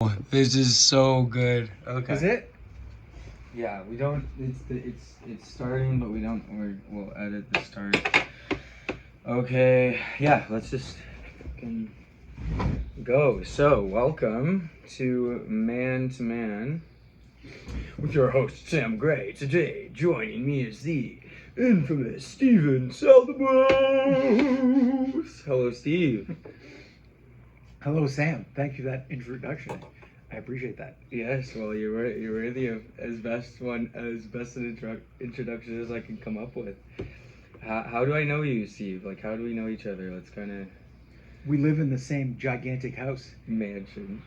Oh, this is so good. Okay. Is it? Yeah, we don't. It's starting, but we'll edit the start. Okay. Yeah, let's just fucking go. So, welcome to Man with your host Sam Gray. Today, joining me is the infamous Steven Sal Debus. Hello, Steve. Hello, Sam. Thank you for that introduction. I appreciate that. Yes, well, you're worthy of as best an introduction as I can come up with. How do I know you, Steve? Like, how do we know each other? Let's kind of We live in the same gigantic house, mansion,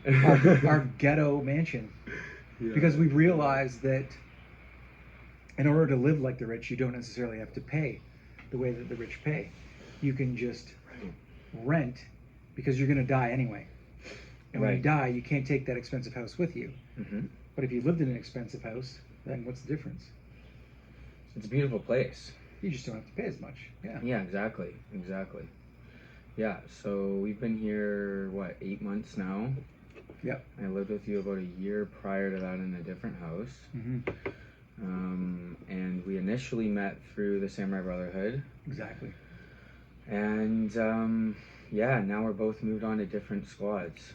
our ghetto mansion, Yeah. because we've realized that in order to live like the rich, you don't necessarily have to pay the way that the rich pay. You can just rent because you're going to die anyway. And when you die, you can't take that expensive house with you. Mm-hmm. But if you lived in an expensive house, then what's the difference? It's a beautiful place. You just don't have to pay as much. Yeah. Yeah, exactly. Yeah, so we've been here, 8 months now? Yep. I lived with you about a year prior to that in a different house. Mm-hmm. And we initially met through the Samurai Brotherhood. Exactly. And, now we're both moved on to different squads.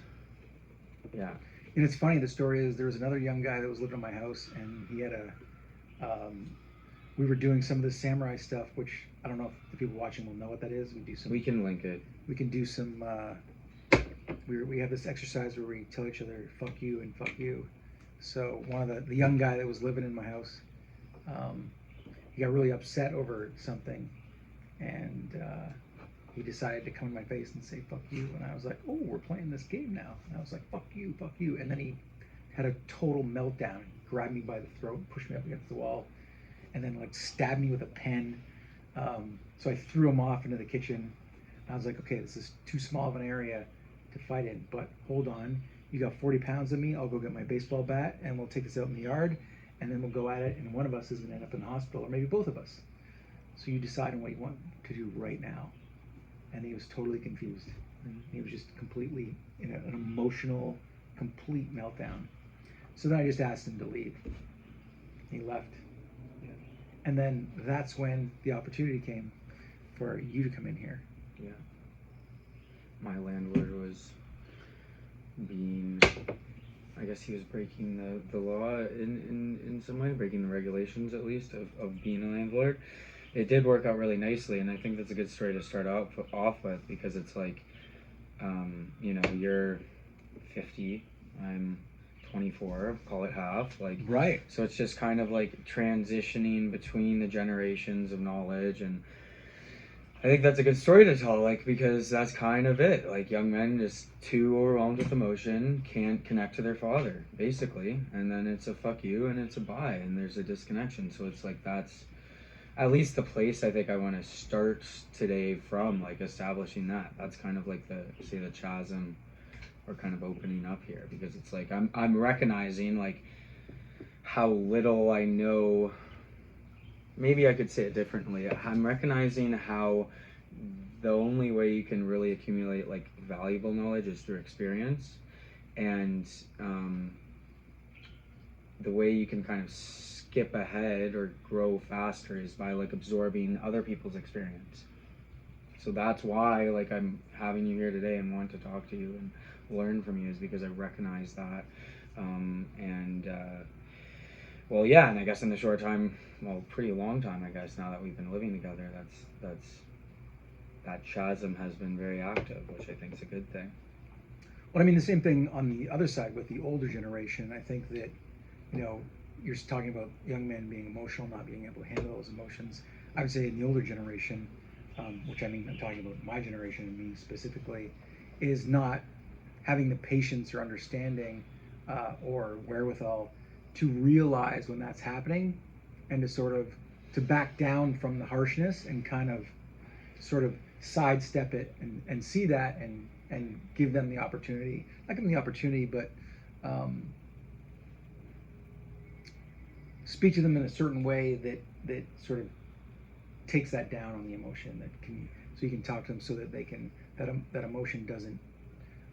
Yeah. And it's funny, the story is there was another young guy that was living in my house, and he had we were doing some of the samurai stuff, which I don't know if the people watching will know what that is. We can link it. We can do some, we have this exercise where we tell each other, fuck you and fuck you. So one of the young guy that was living in my house, he got really upset over something, and he decided to come in my face and say fuck you, and I was like, oh, we're playing this game now. And I was like, fuck you, and then he had a total meltdown, grabbed me by the throat, pushed me up against the wall, and then like stabbed me with a pen. So I threw him off into the kitchen. I was like, okay, this is too small of an area to fight in, but hold on, you got 40 pounds of me, I'll go get my baseball bat and we'll take this out in the yard, and then we'll go at it, and one of us is going to end up in the hospital, or maybe both of us. So you decide on what you want to do right now. And he was totally confused. He was just completely in an emotional, complete meltdown. So then I just asked him to leave. He left. Yeah. And then that's when the opportunity came for you to come in here. Yeah. My landlord was I guess he was breaking the law in some way, breaking the regulations at least of being a landlord. It did work out really nicely, and I think that's a good story to start off with, because it's like, you're 50, I'm 24, call it half, like, right. So it's just kind of like transitioning between the generations of knowledge, and I think that's a good story to tell, like, because that's kind of it. Like, young men just too overwhelmed with emotion, can't connect to their father, basically, and then it's a fuck you and it's a bye, and there's a disconnection. So it's like, that's at least the place I think I want to start today from, like, establishing that. That's kind of like the chasm we're kind of opening up here, because it's like I'm recognizing, like, how little I know. Maybe I could say it differently. I'm recognizing how the only way you can really accumulate, like, valuable knowledge is through experience, and the way you can kind of skip ahead or grow faster is by, like, absorbing other people's experience. So that's why, like, I'm having you here today and want to talk to you and learn from you, is because I recognize that. And I guess in the short time, pretty long time, I guess, now that we've been living together, that chasm has been very active, which I think is a good thing. Well, I mean, the same thing on the other side with the older generation. I think that, you're talking about young men being emotional, not being able to handle those emotions. I would say in the older generation, which I mean, I'm talking about my generation and me specifically, is not having the patience or understanding or wherewithal to realize when that's happening, and to back down from the harshness and kind of sort of sidestep it and see that and give them the opportunity, not give them the opportunity, but speak to them in a certain way that sort of takes that down on the emotion, so you can talk to them so that they can, that emotion doesn't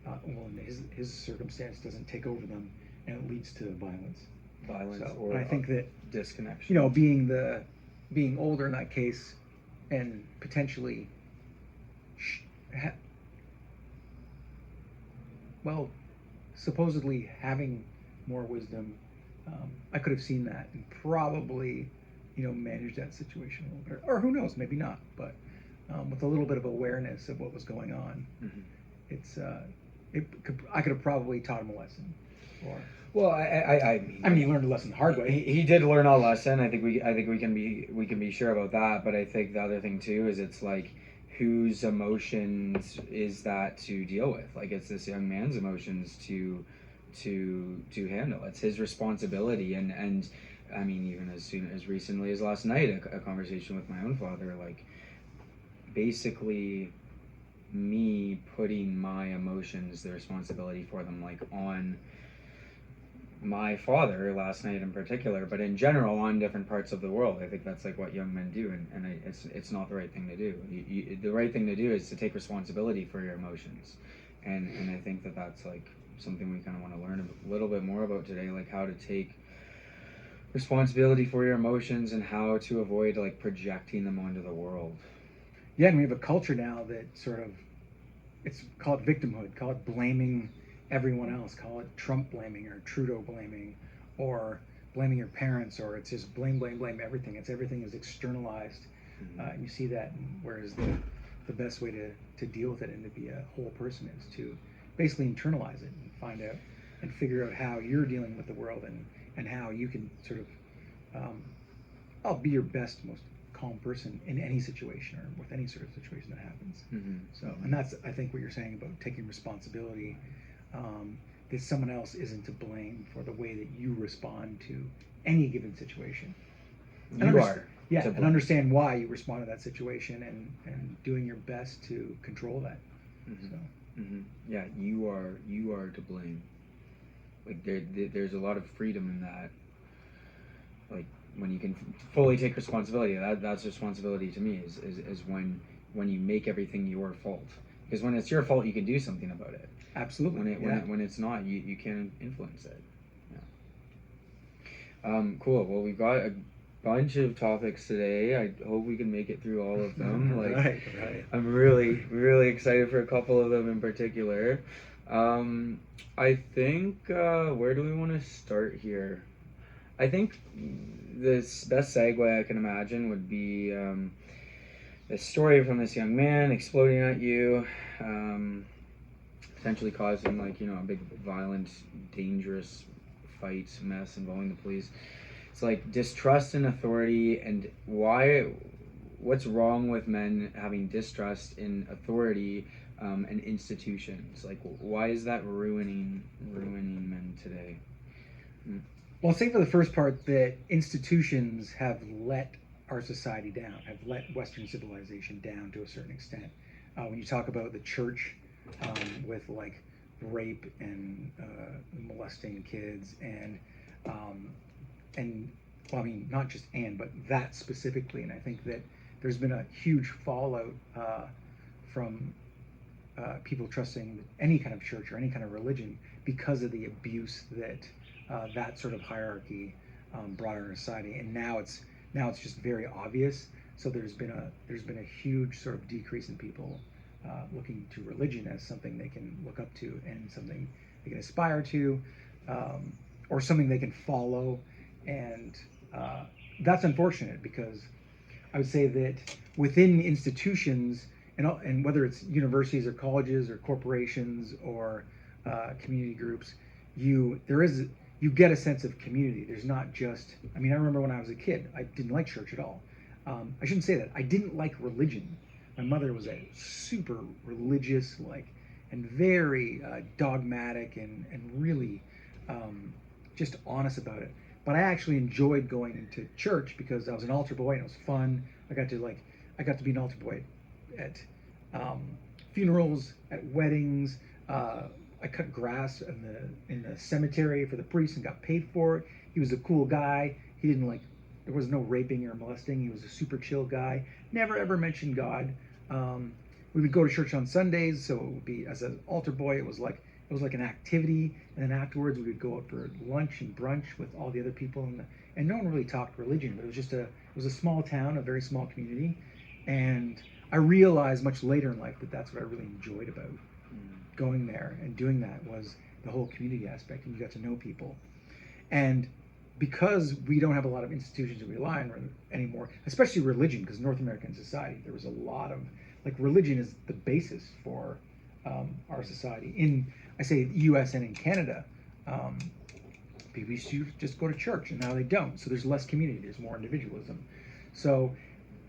well, in his circumstance, doesn't take over them, and it leads to violence. So, or and I think that, disconnection. you know, being older in that case, and potentially, well, supposedly having more wisdom, I could have seen that and probably, you know, managed that situation a little better. Or who knows, maybe not. But with a little bit of awareness of what was going on, Mm-hmm. it's I could have probably taught him a lesson. Or Well, I mean, he learned a lesson the hard way. He did learn a lesson. I think we can be sure about that. But I think the other thing too is it's like whose emotions is that to deal with? Like it's this young man's emotions to handle. It's his responsibility. And I mean, even as soon as recently as last night, a conversation with my own father, like basically me putting my emotions, the responsibility for them, like on my father last night in particular, but in general on different parts of the world. I think that's like what young men do, and it's not the right thing to do. The right thing to do is to take responsibility for your emotions, and I think that that's like something we kind of want to learn a little bit more about today, like how to take responsibility for your emotions and how to avoid like projecting them onto the world. Yeah, and we have a culture now that sort of, it's called victimhood, call it blaming everyone else, call it Trump blaming or Trudeau blaming, or blaming your parents, or it's just blame, blame, blame everything. It's everything is externalized. And you see that, whereas the best way to deal with it and to be a whole person is to basically internalize it and find out and figure out how you're dealing with the world, and how you can sort of I'll be your best, most calm person in any situation or with any sort of situation that happens. So, and that's, I think, what you're saying about taking responsibility, that someone else isn't to blame for the way that you respond to any given situation. You are. Yeah, and understand why you respond to that situation, and doing your best to control that. So. Yeah, you are to blame. Like there's a lot of freedom in that. Like when you can fully take responsibility, that's responsibility to me. Is when you make everything your fault. Because when it's your fault, you can do something about it. Absolutely. When it's not, you can't influence it. Yeah. Cool. Well, we've got a bunch of topics today. I hope we can make it through all of them. Like, right. I'm really excited for a couple of them in particular. I think where do we want to start here? I think this best segue I can imagine would be this story from this young man exploding at you, potentially causing like a big violent, dangerous fight mess involving the police. It's like distrust in authority, and what's wrong with men having distrust in authority and institutions? Like, why is that ruining men today? Well, I'll say for the first part that institutions have let our society down, have let Western civilization down to a certain extent. When you talk about the church, with like rape and molesting kids, and well, I mean, not just but that specifically, and I think that there's been a huge fallout from people trusting any kind of church or any kind of religion because of the abuse that that sort of hierarchy brought in our society, and now it's just very obvious. So there's been a huge sort of decrease in people looking to religion as something they can look up to and something they can aspire to, or something they can follow, and that's unfortunate, because I would say that within institutions, and whether it's universities or colleges or corporations or community groups, you get a sense of community. There's not just, I mean, I remember when I was a kid, I didn't like church at all. I shouldn't say that. I didn't like religion. My mother was a super religious, and very dogmatic, and really just honest about it. But I actually enjoyed going into church because I was an altar boy and it was fun. I got to be an altar boy at funerals, at weddings. I cut grass in the cemetery for the priest and got paid for it. He was a cool guy. He didn't there was no raping or molesting. He was a super chill guy. Never ever mentioned God. we would go to church on Sundays, so it would be, as an altar boy, it was like an activity, and then afterwards we would go out for lunch and brunch with all the other people, and no one really talked religion, but it was a small town, a very small community, and I realized much later in life that that's what I really enjoyed about going there and doing that, was the whole community aspect, and you got to know people. And because we don't have a lot of institutions to rely on anymore, especially religion, because North American society, there was a lot of, like, religion is the basis for our society. In, I say, U.S. and in Canada, people used to just go to church, and now they don't. So there's less community, there's more individualism. So,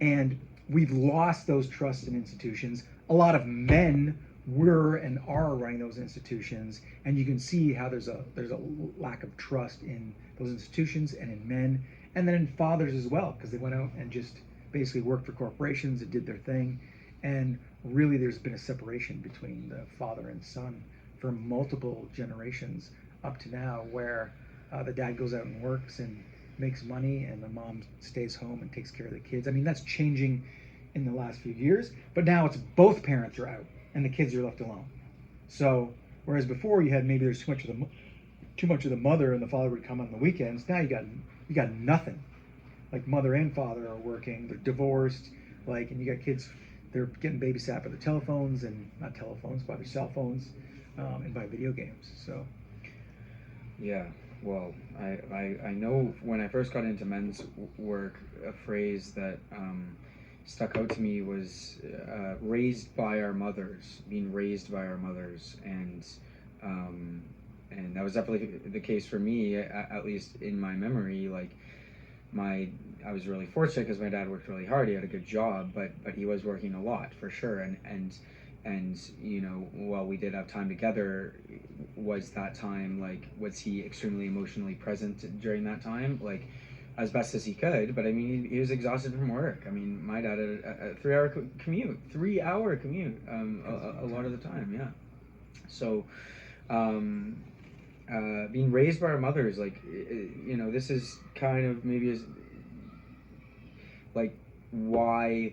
and we've lost those trusts in institutions. A lot of men were and are running those institutions, and you can see how there's a lack of trust in those institutions and in men, and then in fathers as well, because they went out and just basically worked for corporations and did their thing. And really there's been a separation between the father and son for multiple generations up to now, where the dad goes out and works and makes money, and the mom stays home and takes care of the kids. I mean, that's changing in the last few years, but now it's both parents are out and the kids are left alone. So whereas before you had, maybe there's too much of the mother and the father would come on the weekends, now you got nothing. Like, mother and father are working, they're divorced, like, and you got kids, they're getting babysat by their telephones, and not telephones, by their cell phones, and by video games. So yeah, well, I know when I first got into men's work, a phrase that stuck out to me was raised by our mothers, being raised by our mothers, and that was definitely the case for me, at least in my memory. Like, I was really fortunate because my dad worked really hard. He had a good job, but he was working a lot, for sure. And you know, while we did have time together, was that time, like, was he extremely emotionally present during that time? Like, as best as he could, but I mean, he was exhausted from work. I mean, my dad had a 3-hour commute, a lot of the time, yeah. So, being raised by our mothers, like, you know, this is kind of maybe is like why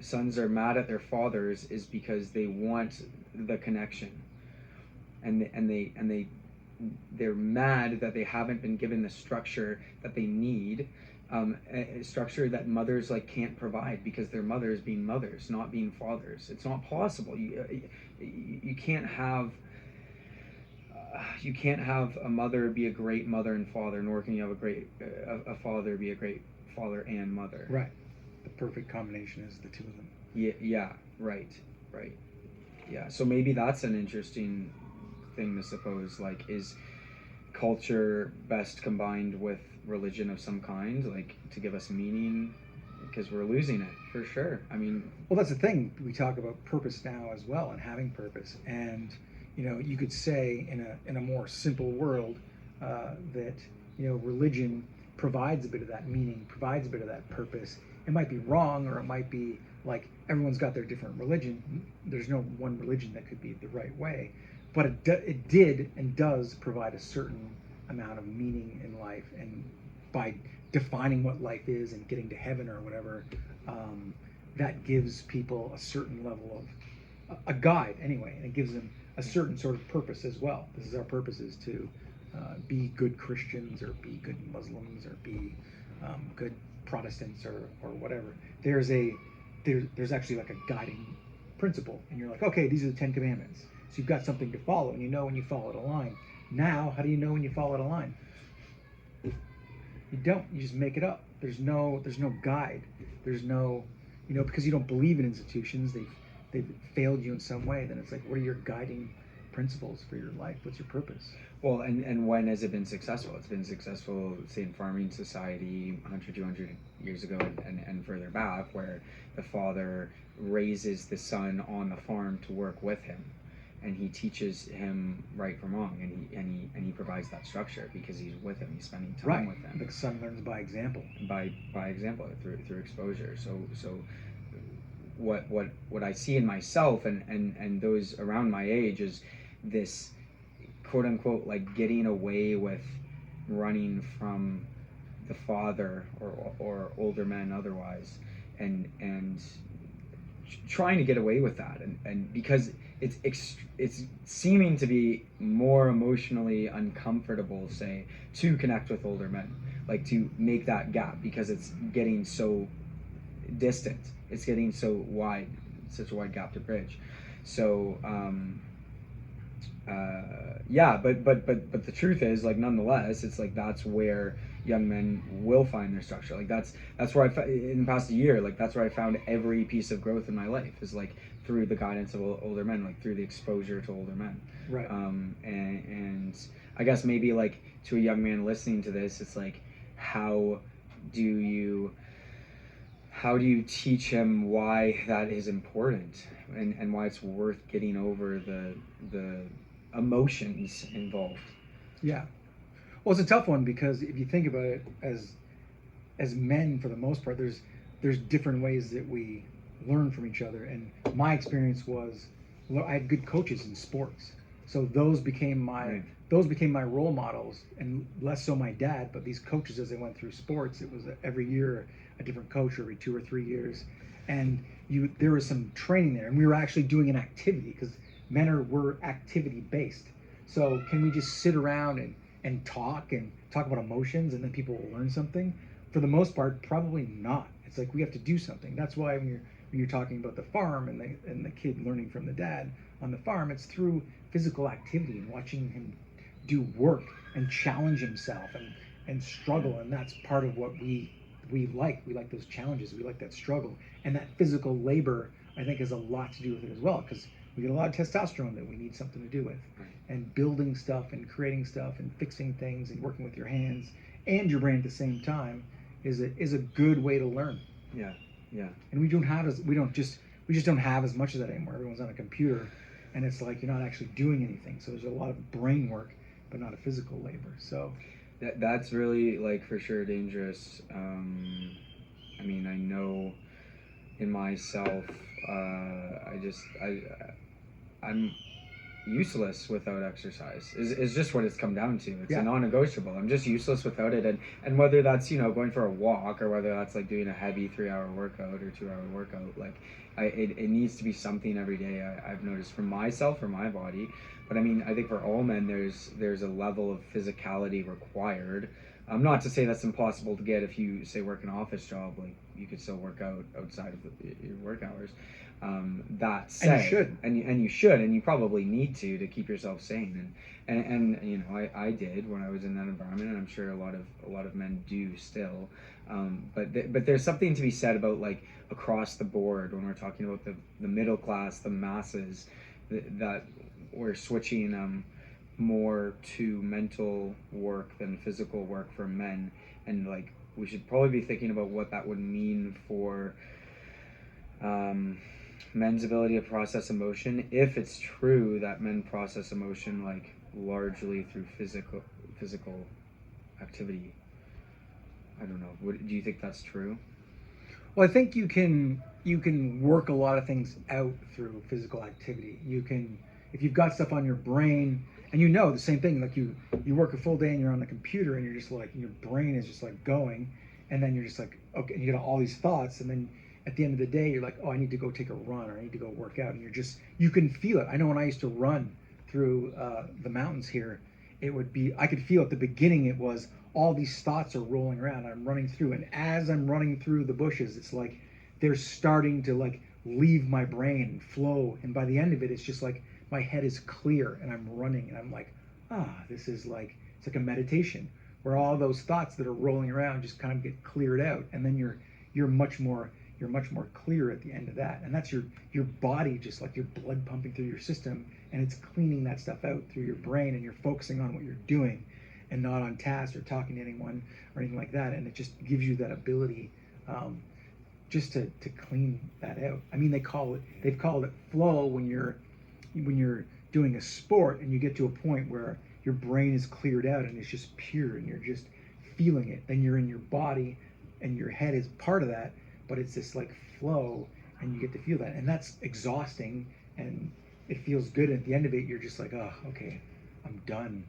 sons are mad at their fathers, is because they want the connection, and they're mad that they haven't been given the structure that they need, a structure that mothers, like, can't provide, because they're mothers being mothers, not being fathers. It's not possible. You can't have a mother be a great mother and father, nor can you have a father be a great father and mother. right, the perfect combination is the two of them. Yeah, right. Yeah, so maybe that's an interesting thing to suppose, like, is culture best combined with religion of some kind, like, to give us meaning, because we're losing it, for sure. I mean, well, that's the thing, we talk about purpose now as well, and having purpose, and, you know, you could say in a more simple world that, you know, religion provides a bit of that meaning, provides a bit of that purpose. It might be wrong, or it might be like everyone's got their different religion. There's no one religion that could be the right way, but it did and does provide a certain amount of meaning in life, and by defining what life is and getting to heaven or whatever, that gives people a certain level of a guide anyway, and it gives them a certain sort of purpose as well. This is our purpose, is to be good Christians, or be good Muslims, or be good Protestants, or whatever. There's actually like a guiding principle, and you're like, okay, these are the 10 Commandments. So you've got something to follow, and you know when you follow a line. Now, how do you know when you follow a line? You don't. You just make it up. There's no guide. There's no, you know, because you don't believe in institutions. They've failed you in some way. Then it's like, what are your guiding principles for your life? What's your purpose? well, and when has it been successful? It's been successful, say, in farming society 100, 200 years ago, and further back, where the father raises the son on the farm to work with him, and he teaches him right from wrong, and he provides that structure because he's with him, he's spending time with him. The son learns by example. By example, through exposure. So what I see in myself and those around my age is this, quote unquote, like, getting away with running from the father, or older men otherwise, and trying to get away with that, and because it's seeming to be more emotionally uncomfortable, say, to connect with older men, like to make that gap, because it's getting so distant, it's getting so wide, such a wide gap to bridge. So yeah, but the truth is, like, nonetheless, it's like that's where young men will find their structure. Like that's where in the past year, like that's where I found every piece of growth in my life, is like through the guidance of older men, like through the exposure to older men. Right. And I guess maybe like to a young man listening to this, it's like, how do you teach him why that is important, and why it's worth getting over the emotions involved? Yeah. Well, it's a tough one, because if you think about it, as men, for the most part, there's different ways that we learn from each other. And my experience was, I had good coaches in sports, so those became my role models, and less so my dad, but these coaches as they went through sports. It was every year a different coach, every 2 or 3 years, and there was some training there, and we were actually doing an activity, because we're activity based. So can we just sit around and talk about emotions, and then people will learn something? For the most part, probably not. It's like we have to do something. That's why when you're talking about the farm and the kid learning from the dad on the farm, it's through physical activity and watching him do work and challenge himself and struggle. And that's part of what we like. We like those challenges. We like that struggle, and that physical labor, I think, has a lot to do with it as well, because we get a lot of testosterone that we need something to do with. And building stuff and creating stuff and fixing things and working with your hands and your brain at the same time is a good way to learn. Yeah. And we just don't have as much of that anymore. Everyone's on a computer, and it's like you're not actually doing anything. So there's a lot of brain work, but not a physical labor. So that's really, like, for sure dangerous. I mean, I know in myself, I'm useless without exercise, is just what it's come down to. It's a non-negotiable. I'm just useless without it. And whether that's, going for a walk, or whether that's like doing a heavy 3-hour workout or 2-hour workout, like it needs to be something every day. I've noticed for myself, for my body. But I mean, I think for all men, there's a level of physicality required. Not to say that's impossible to get if you, say, work an office job. Like, you could still work out outside of your work hours. That said, and you should, and you should, and you probably need to keep yourself sane. And I did when I was in that environment, and I'm sure a lot of men do still. But there's something to be said about, like, across the board, when we're talking about the middle class, the masses, that we're switching more to mental work than physical work for men. And, like, we should probably be thinking about what that would mean for men's ability to process emotion, if it's true that men process emotion, like, largely through physical activity. I don't know. Do you think that's true? Well, I think you can work a lot of things out through physical activity. You can, if you've got stuff on your brain, and the same thing, like you work a full day and you're on the computer and you're just like, your brain is just like going, and then you're just like, okay, and you get all these thoughts, and then at the end of the day you're like, oh, I need to go take a run, or I need to go work out, and you can feel it. I know when I used to run through the mountains here, I could feel at the beginning, it was all these thoughts are rolling around. I'm running through, and as I'm running through the bushes, it's like they're starting to, like, leave my brain and flow, and by the end of it, it's just like my head is clear and I'm running, and I'm like, this is like, it's like a meditation where all those thoughts that are rolling around just kind of get cleared out, and then you're much more clear at the end of that. And that's your body, just like your blood pumping through your system, and it's cleaning that stuff out through your brain, and you're focusing on what you're doing and not on task or talking to anyone or anything like that. And it just gives you that ability just to clean that out. I mean, they've called it flow when you're doing a sport and you get to a point where your brain is cleared out and it's just pure and you're just feeling it. Then you're in your body and your head is part of that, but it's this like flow, and you get to feel that, and that's exhausting, and it feels good. At the end of it, you're just like, oh, okay, I'm done.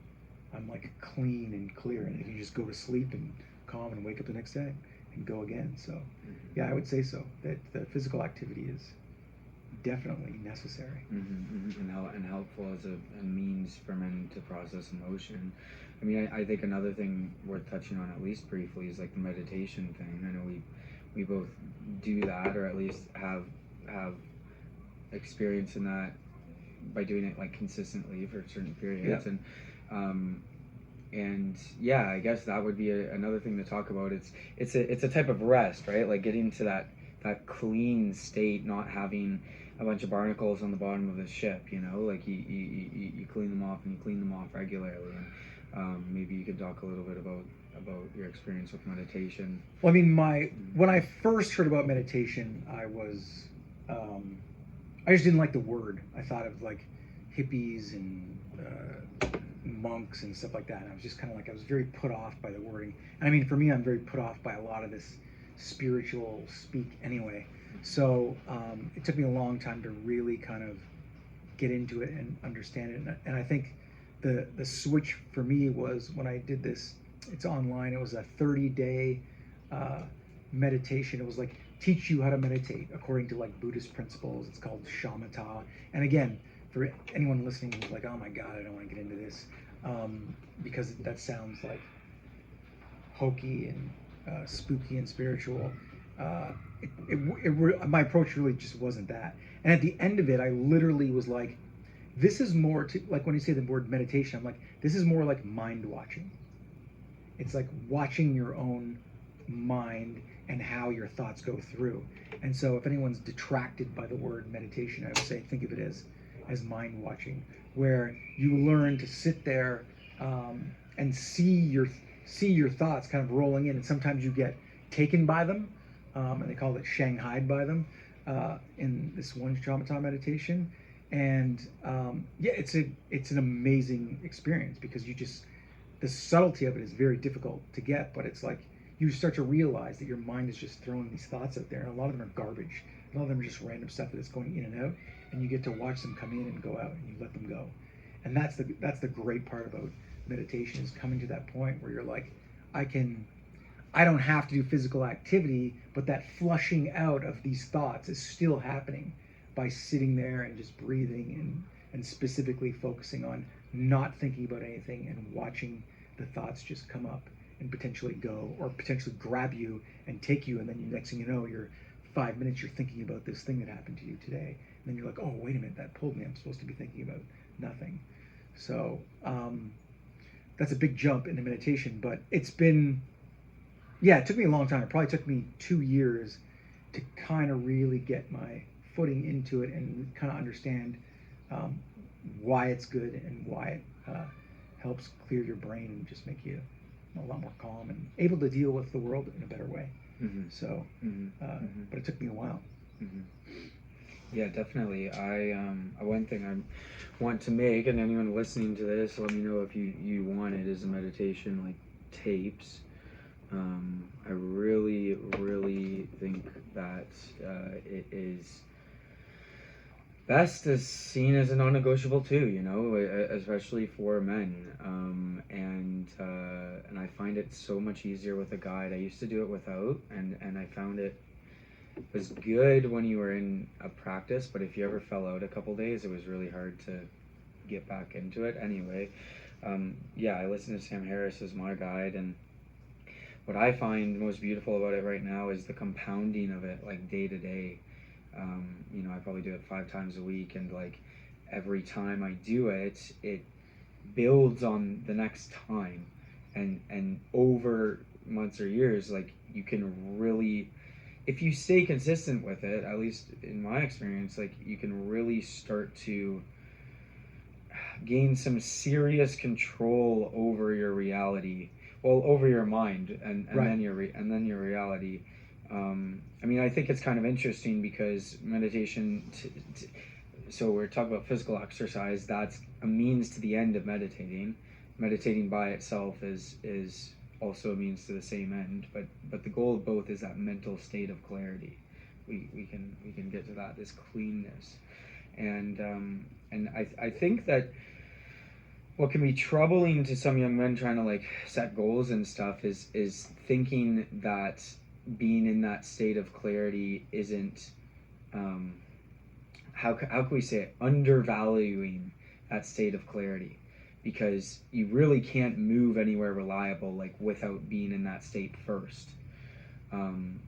I'm like clean and clear, and you can just go to sleep and calm and wake up the next day. and go again. So yeah, I would say so, that the physical activity is definitely necessary. And helpful as a means for men to process emotion. I mean, I think another thing worth touching on at least briefly is like the meditation thing. I know we both do that, or at least have experience in that by doing it like consistently for certain periods. And yeah, I guess that would be another thing to talk about. It's a type of rest, right? Like getting to that clean state, not having a bunch of barnacles on the bottom of the ship, you know, like you clean them off, and you clean them off regularly. And maybe you could talk a little bit about your experience with meditation. Well, I mean, when I first heard about meditation, I just didn't like the word. I thought of like hippies and monks and stuff like that. And I was just kind of like, I was very put off by the wording. And I mean, for me, I'm very put off by a lot of this spiritual speak anyway. So it took me a long time to really kind of get into it and understand it. And I think the switch for me was when I did this. It's online. It was a 30-day meditation. It was like teach you how to meditate according to like Buddhist principles. It's called shamatha. And again, for anyone listening who's like, oh my God, I don't want to get into this, because that sounds like hokey and spooky and spiritual. My approach really just wasn't that. And at the end of it, I literally was like, this is more to, like when you say the word meditation, I'm like, this is more like mind watching. It's like watching your own mind and how your thoughts go through. And so if anyone's detracted by the word meditation, I would say think of it as mind watching, where you learn to sit there and see your thoughts kind of rolling in, and sometimes you get taken by them, and they call it shanghaied by them in this one shamatha meditation. And yeah, it's an amazing experience, because the subtlety of it is very difficult to get, but it's like you start to realize that your mind is just throwing these thoughts out there, and a lot of them are garbage. A lot of them are just random stuff that is going in and out, and you get to watch them come in and go out, and you let them go. And that's the great part about meditation, is coming to that point where you're like, I don't have to do physical activity, but that flushing out of these thoughts is still happening by sitting there and just breathing and specifically focusing on not thinking about anything and watching the thoughts just come up and potentially go, or potentially grab you and take you, and then next thing you know, you're 5 minutes you're thinking about this thing that happened to you today, and then you're like, oh wait a minute, that pulled me, I'm supposed to be thinking about nothing. So that's a big jump into meditation, but it took me a long time. It probably took me 2 years to kind of really get my footing into it and kind of understand why it's good and why it helps clear your brain and just make you a lot more calm and able to deal with the world in a better way. So, but it took me a while. Yeah, definitely. One thing I want to make, and anyone listening to this, let me know if you want it, is a meditation like tapes. I really, really think that it is best is seen as a non-negotiable too, you know, especially for men. And I find it so much easier with a guide. I used to do it without, and I found it was good when you were in a practice, but if you ever fell out a couple days, it was really hard to get back into it. Anyway, yeah, I listen to Sam Harris as my guide, and what I find most beautiful about it right now is the compounding of it, like day to day. You know, I probably do it 5 times a week, and like every time I do it, it builds on the next time, and over months or years, like you can really, if you stay consistent with it, at least in my experience, like you can really start to gain some serious control over your reality, well, over your mind, and Right. then your reality. I mean, I think it's kind of interesting because meditation. So we're talking about physical exercise. That's a means to the end of meditating. Meditating by itself is also a means to the same end. But the goal of both is that mental state of clarity. We can get to that, this cleanness, and I think that what can be troubling to some young men trying to like set goals and stuff is thinking that being in that state of clarity isn't, how can we say it, undervaluing that state of clarity, because you really can't move anywhere reliable like without being in that state first. And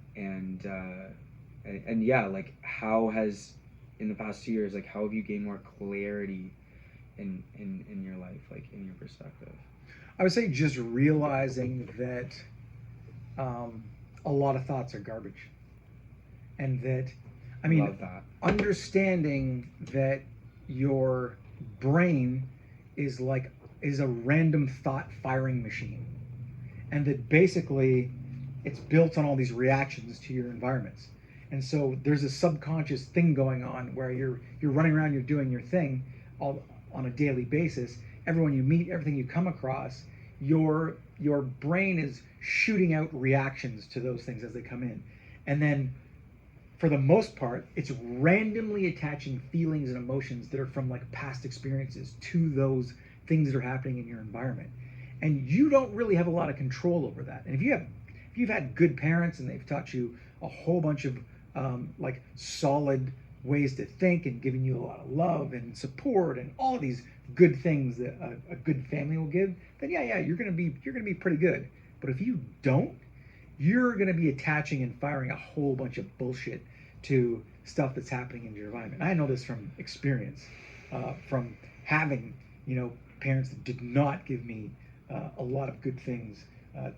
yeah, like how has, in the past 2 years, like how have you gained more clarity in your life, like in your perspective? I would say just realizing that a lot of thoughts are garbage, and that, I mean, Love that. understanding that your brain is a random thought firing machine, and that basically it's built on all these reactions to your environments. And so there's a subconscious thing going on where you're running around, you're doing your thing all on a daily basis. Everyone you meet, everything you come across, your brain is shooting out reactions to those things as they come in. And then for the most part, it's randomly attaching feelings and emotions that are from like past experiences to those things that are happening in your environment. And you don't really have a lot of control over that. And if you've had good parents and they've taught you a whole bunch of like solid ways to think and giving you a lot of love and support and all of these good things that a good family will give, then yeah, you're gonna be pretty good. But if you don't, you're gonna be attaching and firing a whole bunch of bullshit to stuff that's happening in your environment. I know this from experience, from having parents that did not give me a lot of good things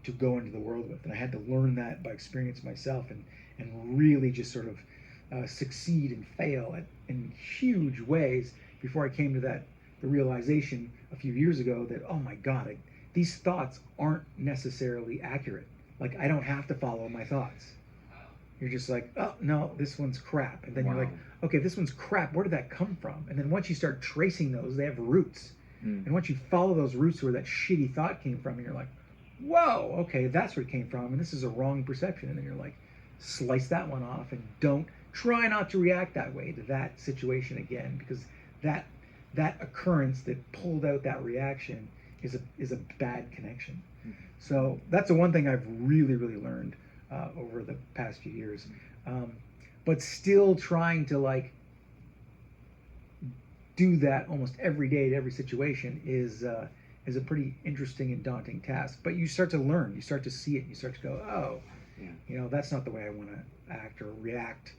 to go into the world with, and I had to learn that by experience myself, and really just sort of succeed and fail in huge ways before I came to the realization a few years ago that, oh my God, these thoughts aren't necessarily accurate. Like, I don't have to follow my thoughts. You're just like, oh no, this one's crap, and then you're like, okay, if this one's crap, where did that come from? And then once you start tracing those, they have roots. And once you follow those roots where that shitty thought came from, and you're like, whoa, okay, that's where it came from, and this is a wrong perception. And then you're like, slice that one off, and don't try not to react that way to that situation again, because that occurrence that pulled out that reaction is a bad connection. So that's the one thing I've really learned over the past few years. But still trying to like do that almost every day to every situation is a pretty interesting and daunting task. But you start to learn, you start to see it, you start to go, oh, yeah, that's not the way I want to act or react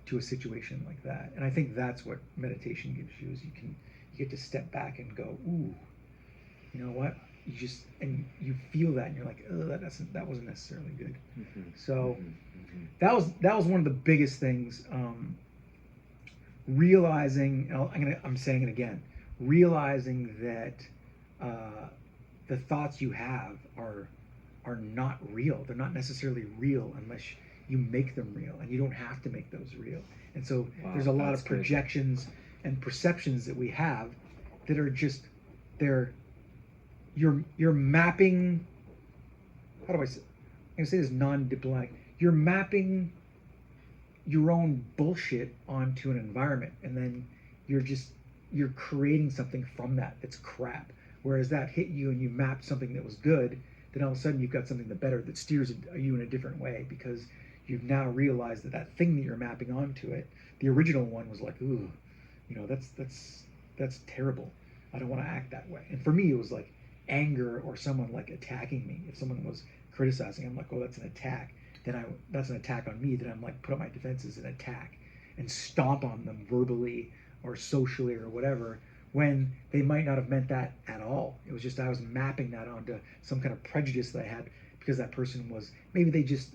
to a situation like that. And I think that's what meditation gives you, is you get to step back and go, ooh, you know what? And you feel that, and you're like, oh, that wasn't necessarily good. So that was one of the biggest things. Realizing, I'm saying it again, realizing that the thoughts you have are not real. They're not necessarily real unless you make them real, and you don't have to make those real. And so there's a lot of projections and perceptions that we have that are just you're mapping. How do I say? I'm gonna say this non-diplomatic. You're mapping your own bullshit onto an environment, and then you're creating something from that's crap. Whereas that hit you and you mapped something that was good, then all of a sudden you've got something that better, that steers you in a different way, because you've now realized that thing that you're mapping onto it, the original one was like, ooh, that's terrible. I don't want to act that way. And for me, it was like anger or someone like attacking me. If someone was criticizing, I'm like, oh, that's an attack. That's an attack on me. Then I'm like, put up my defenses and attack and stomp on them verbally or socially or whatever, when they might not have meant that at all. It was just I was mapping that onto some kind of prejudice that I had because that person was, maybe they just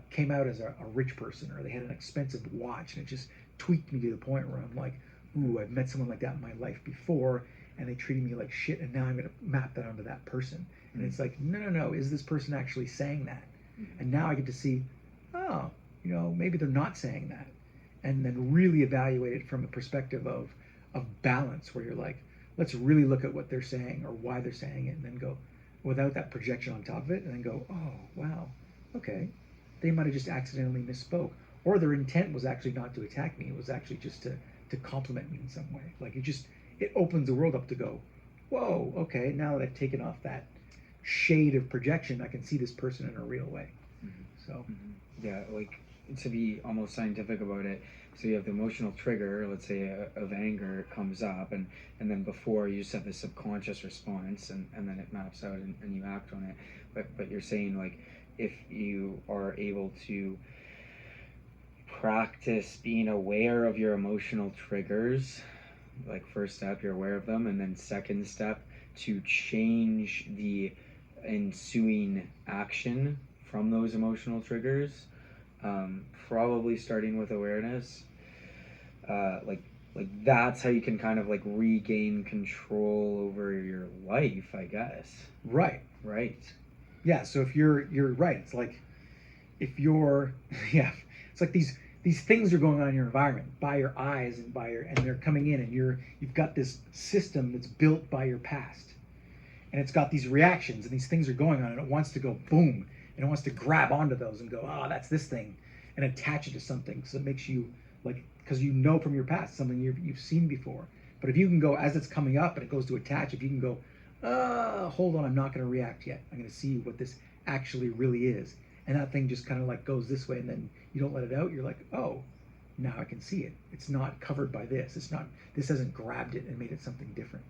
came out as a rich person, or they had an expensive watch, and it just tweaked me to the point where I'm like, ooh, I've met someone like that in my life before, and they treated me like shit, and now I'm going to map that onto that person. And it's like, no, is this person actually saying that? And now I get to see, oh, maybe they're not saying that. And then really evaluate it from a perspective of balance, where you're like, let's really look at what they're saying or why they're saying it, and then go, without that projection on top of it, and then go, oh, wow, okay, they might have just accidentally misspoke. Or their intent was actually not to attack me, it was actually just to compliment me in some way. Like, it opens the world up to go, whoa, okay, now that I've taken off that shade of projection, I can see this person in a real way. So Yeah, like to be almost scientific about it. So you have the emotional trigger, let's say of anger comes up, and then before you just have the subconscious response, and then it maps out and you act on it. But you're saying like if you are able to practice being aware of your emotional triggers, like first step you're aware of them, and then second step to change the ensuing action from those emotional triggers, probably starting with awareness, like that's how you can kind of like regain control over your life, I guess. right. Yeah, so if you're right, it's like if you're yeah, it's like these things are going on in your environment by your eyes and and they're coming in, and you've got this system that's built by your past, and it's got these reactions, and these things are going on, and it wants to go boom, and it wants to grab onto those and go, oh, that's this thing, and attach it to something, so it makes you like, because you know from your past something you've seen before. But if you can go, as it's coming up and it goes to attach, if you can go, hold on, I'm not going to react yet, I'm going to see what this actually really is, and that thing just kind of like goes this way, and then you don't let it out, you're like, oh, now I can see it, it's not covered by this, this hasn't grabbed it and made it something different.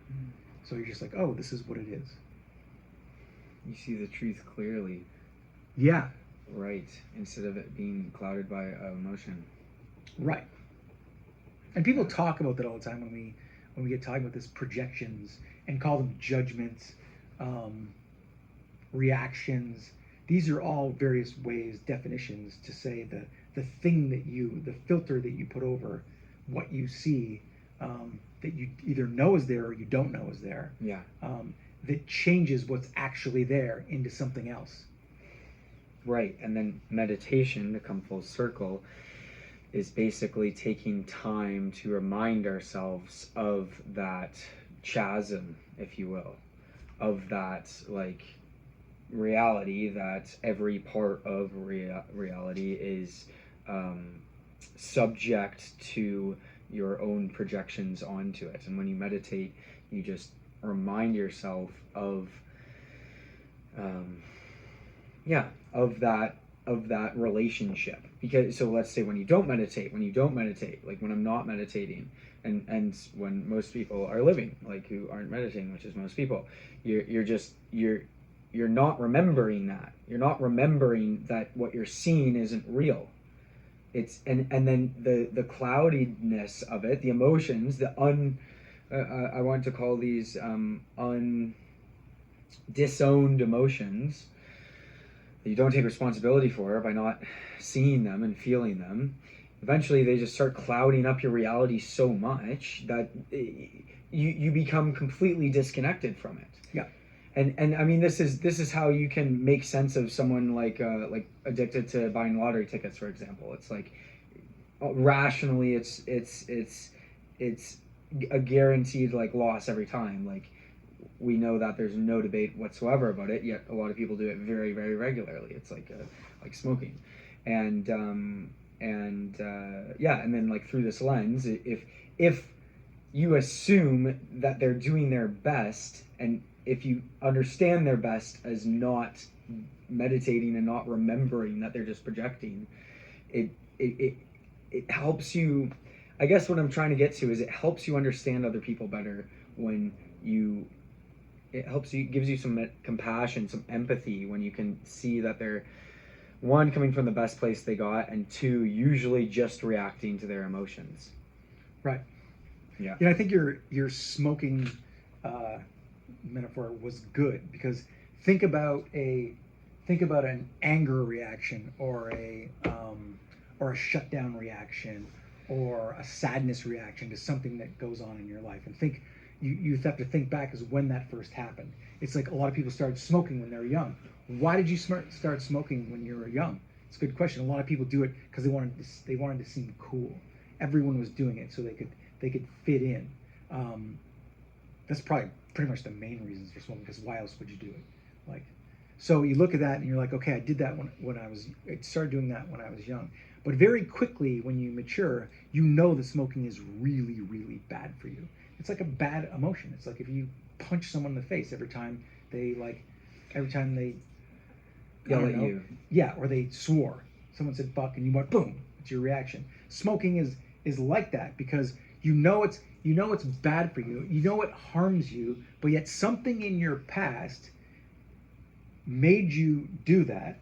So you're just like, oh, this is what it is. You see the truth clearly. Yeah. Right, instead of it being clouded by emotion. Right. And people talk about that all the time when we get talking about this projections and call them judgments, reactions. These are all various ways, definitions to say the thing the filter that you put over what you see, that you either know is there or you don't know is there. Yeah. That changes what's actually there into something else. Right, and then meditation, to come full circle, is basically taking time to remind ourselves of that chasm, if you will, of that like reality, that every part of reality is subject to your own projections onto it. And when you meditate, you just remind yourself of that relationship. Because so let's say when you don't meditate, like when I'm not meditating, and when most people are living, like who aren't meditating, which is most people, you're not remembering that. You're not remembering that what you're seeing isn't real. It's and then the cloudiness of it, the emotions, I want to call these disowned emotions that you don't take responsibility for by not seeing them and feeling them. Eventually they just start clouding up your reality so much that you become completely disconnected from it. Yeah. And I mean, this is how you can make sense of someone like addicted to buying lottery tickets, for example. It's like rationally it's a guaranteed like loss every time. Like we know that there's no debate whatsoever about it, yet a lot of people do it very, very regularly. It's like smoking, and then like through this lens, if you assume that they're doing their best, and if you understand their best as not meditating and not remembering that they're just projecting, it helps you. I guess what I'm trying to get to is it helps you understand other people better when it helps you, gives you some compassion, some empathy when you can see that they're, one, coming from the best place they got, and two, usually just reacting to their emotions. Right. Yeah. I think your smoking metaphor was good, because think about an anger reaction or a shutdown reaction or a sadness reaction to something that goes on in your life, and think. You have to think back as when that first happened. It's like a lot of people started smoking when they were young. Why did you start smoking when you were young? It's a good question. A lot of people do it because they wanted to seem cool. Everyone was doing it so they could fit in. That's probably pretty much the main reasons for smoking. Because why else would you do it? Like, so you look at that and you're like, okay, I did that I started doing that when I was young. But very quickly, when you mature, you know that smoking is really, really bad for you. It's like a bad emotion. It's like if you punch someone in the face every time they yell at you. Yeah, or they swore. Someone said fuck, and you went boom. It's your reaction. Smoking is like that because you know it's bad for you. You know it harms you, but yet something in your past made you do that,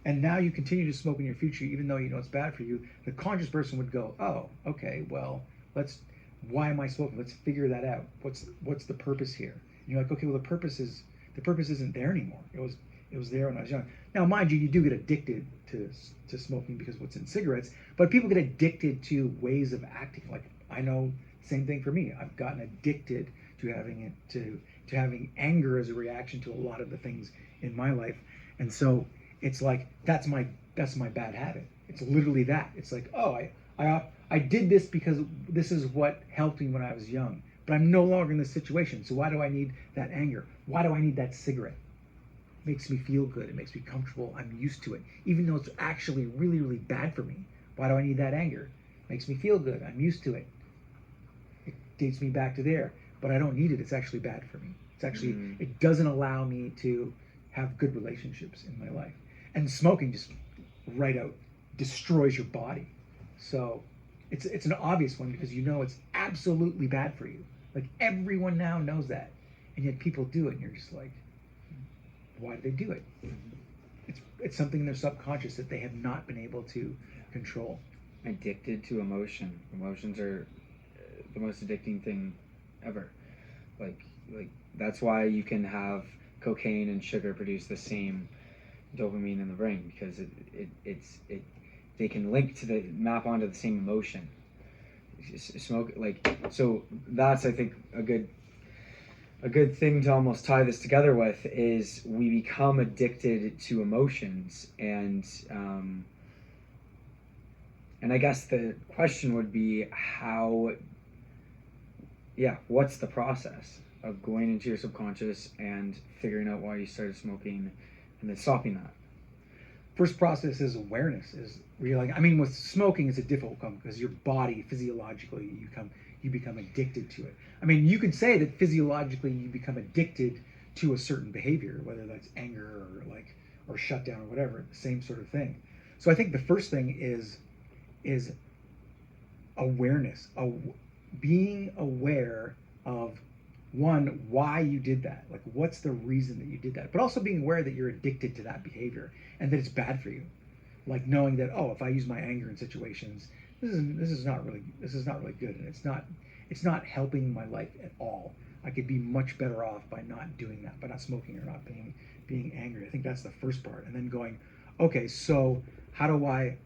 and now you continue to smoke in your future, even though you know it's bad for you. The conscious person would go, "Oh, okay, well, why am I smoking? Let's figure that out. What's the purpose here?" And you're like, "Okay, well, the purpose isn't there anymore. It was there when I was young." Now, mind you, you do get addicted to smoking because of what's in cigarettes, but people get addicted to ways of acting. Like I know, same thing for me. I've gotten addicted to having anger as a reaction to a lot of the things in my life, and so it's like that's my bad habit. It's literally that. It's like, oh, I did this because this is what helped me when I was young, but I'm no longer in this situation. So why do I need that anger? Why do I need that cigarette? It makes me feel good. It makes me comfortable. I'm used to it, even though it's actually really, really bad for me. Why do I need that anger? It makes me feel good. I'm used to it. It dates me back to there, but I don't need it. It's actually bad for me. It's actually, it doesn't allow me to have good relationships in my life. And smoking just right out destroys your body. So it's an obvious one because you know it's absolutely bad for you. Like everyone now knows that, and yet people do it, and you're just like, why do they do it? It's something in their subconscious that they have not been able to control. Addicted to emotion. Emotions are the most addicting thing ever. Like that's why you can have cocaine and sugar produce the same dopamine in the brain because they can link to the map onto the same emotion. Smoke so that's I think a good thing to almost tie this together with is we become addicted to emotions and I guess the question would be what's the process of going into your subconscious and figuring out why you started smoking and then stopping that? First process is awareness, is realizing. I mean, with smoking, it's a difficult one because your body physiologically you become addicted to it. I mean, you could say that physiologically you become addicted to a certain behavior, whether that's anger or shutdown or whatever, the same sort of thing. So I think the first thing is awareness, being aware of one, why you did that, like what's the reason that you did that, but also being aware that you're addicted to that behavior and that it's bad for you. Like knowing that, oh, if I use my anger in situations, this is not really good, and it's not helping my life at all. I could be much better off by not doing that, by not smoking or not being angry. I think that's the first part, and then going, okay, so why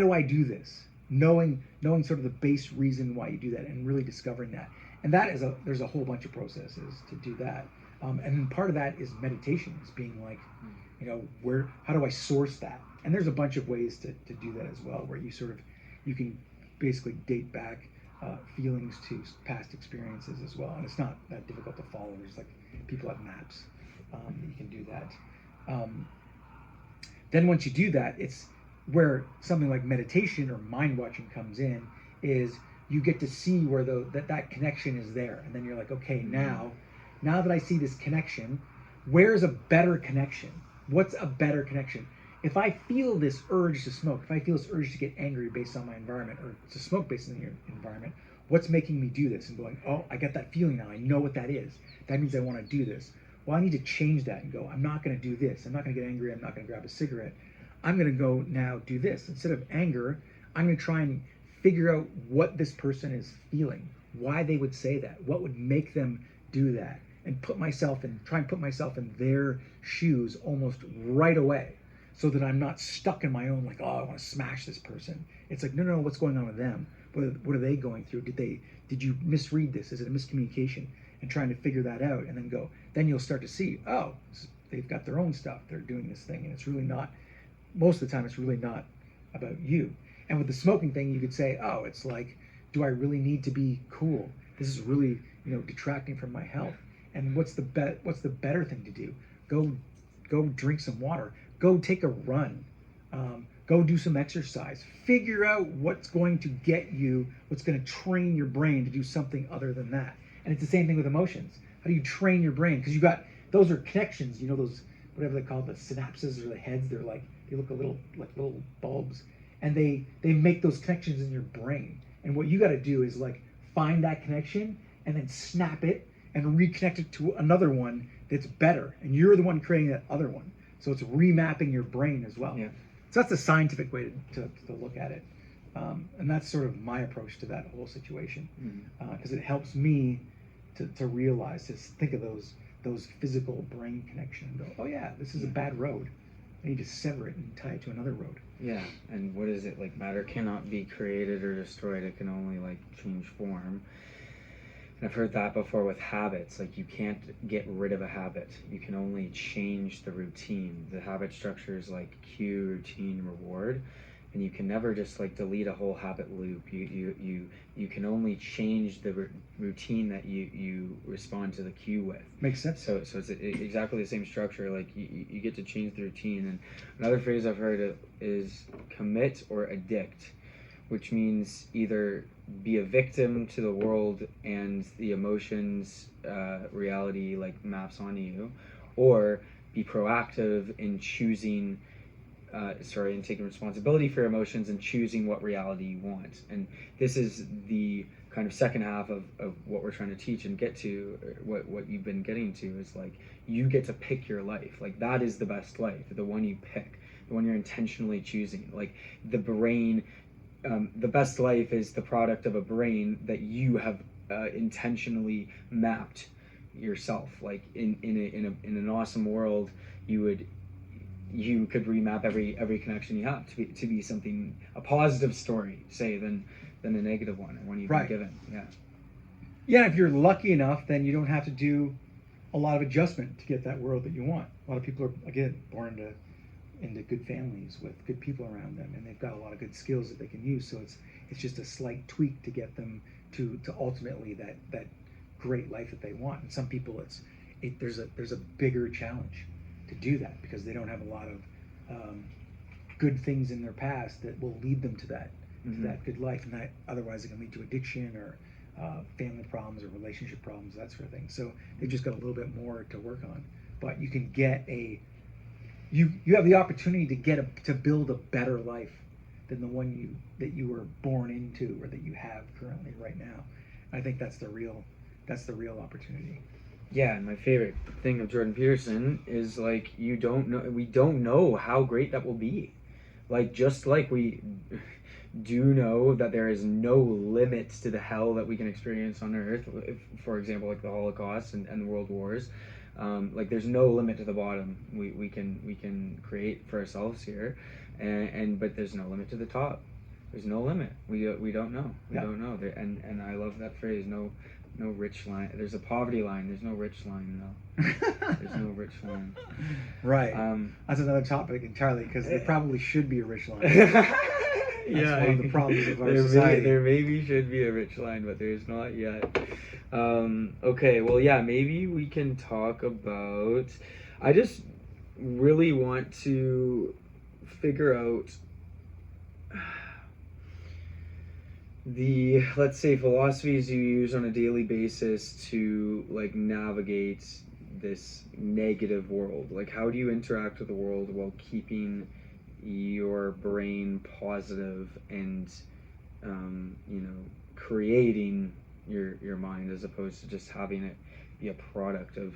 do I do this? Knowing sort of the base reason why you do that, and really discovering that. And there's a whole bunch of processes to do that. And then part of that is meditation. It's being like, how do I source that? And there's a bunch of ways to do that as well, where you can basically date back feelings to past experiences as well. And it's not that difficult to follow. There's like people have maps. You can do that. Then once you do that, it's where something like meditation or mind watching comes in, is you get to see where that connection is there. And then you're like, okay, now that I see this connection, where's a better connection? What's a better connection? If I feel this urge to smoke, if I feel this urge to get angry based on my environment, or to smoke based on your environment, what's making me do this? And going, oh, I get that feeling now. I know what that is. That means I want to do this. Well, I need to change that and go, I'm not going to do this. I'm not going to get angry. I'm not going to grab a cigarette. I'm going to go now do this. Instead of anger, I'm going to try and figure out what this person is feeling, why they would say that, what would make them do that, and try and put myself in their shoes almost right away, so that I'm not stuck in my own, like, oh, I want to smash this person. It's like, no, what's going on with them? What are they going through? Did you misread this? Is it a miscommunication? And trying to figure that out, and then you'll start to see, oh, they've got their own stuff. They're doing this thing, and it's really not, most of the time, it's really not about you. And with the smoking thing, you could say, oh, it's like, do I really need to be cool? This is really, detracting from my health. And what's the better thing to do? Go drink some water. Go take a run. Go do some exercise. Figure out what's going to get you, what's going to train your brain to do something other than that. And it's the same thing with emotions. How do you train your brain? Because those are connections, those whatever they call the synapses or the heads. They're like, they look a little like little bulbs, and they make those connections in your brain. And what you got to do is like find that connection and then snap it and reconnect it to another one that's better, and you're the one creating that other one. So it's remapping your brain as well. Yeah. So that's the scientific way to look at it, and that's sort of my approach to that whole situation, because it helps me to realize, to think of those physical brain connections and go, oh yeah, this is a bad road. I need to sever it and tie it to another road. Yeah, and what is it, like matter cannot be created or destroyed, it can only like change form. And I've heard that before with habits, like you can't get rid of a habit, you can only change the routine. The habit structure is like cue, routine, reward, and you can never just like delete a whole habit loop. You can only change the routine that you respond to the cue with. Makes sense. So it's exactly the same structure. Like you get to change the routine. And another phrase I've heard is commit or addict, which means either be a victim to the world and the emotions reality like maps onto you, or be proactive in choosing and taking responsibility for your emotions and choosing what reality you want. And this is the kind of second half of what we're trying to teach and get to, what you've been getting to, is like you get to pick your life. Like that is the best life, the one you pick, the one you're intentionally choosing. Like the brain, the best life is the product of a brain that you have intentionally mapped yourself. Like in an awesome world, you could remap every connection you have to be something, a positive story, say, than a negative one, or one you've been given. Yeah, if you're lucky enough, then you don't have to do a lot of adjustment to get that world that you want. A lot of people are, again, born into good families with good people around them, and they've got a lot of good skills that they can use. So it's just a slight tweak to get them to ultimately that great life that they want. And some people, there's a bigger challenge to do that, because they don't have a lot of good things in their past that will lead them to that good life, and that otherwise it can lead to addiction or family problems or relationship problems, that sort of thing. So they've just got a little bit more to work on. But you can get you have the opportunity to build a better life than the one that you were born into or that you have currently right now. I think that's the real opportunity. Yeah, and my favorite thing of Jordan Peterson is like we don't know how great that will be. Like just like we do know that there is no limits to the hell that we can experience on Earth, for example, like the Holocaust and the World Wars. Like there's no limit to the bottom we can create for ourselves here, but there's no limit to the top. There's no limit. We don't know. We don't know. And I love that phrase. No rich line. There's a poverty line. There's no rich line, though. There's no rich line. Right. That's another topic entirely, because there probably should be a rich line. That's one of the problems of our society. There maybe should be a rich line, but there's not yet. Okay, well, yeah, maybe we can talk about... I just really want to figure out the, let's say, philosophies you use on a daily basis to like navigate this negative world. Like, how do you interact with the world while keeping your brain positive and creating your mind, as opposed to just having it be a product of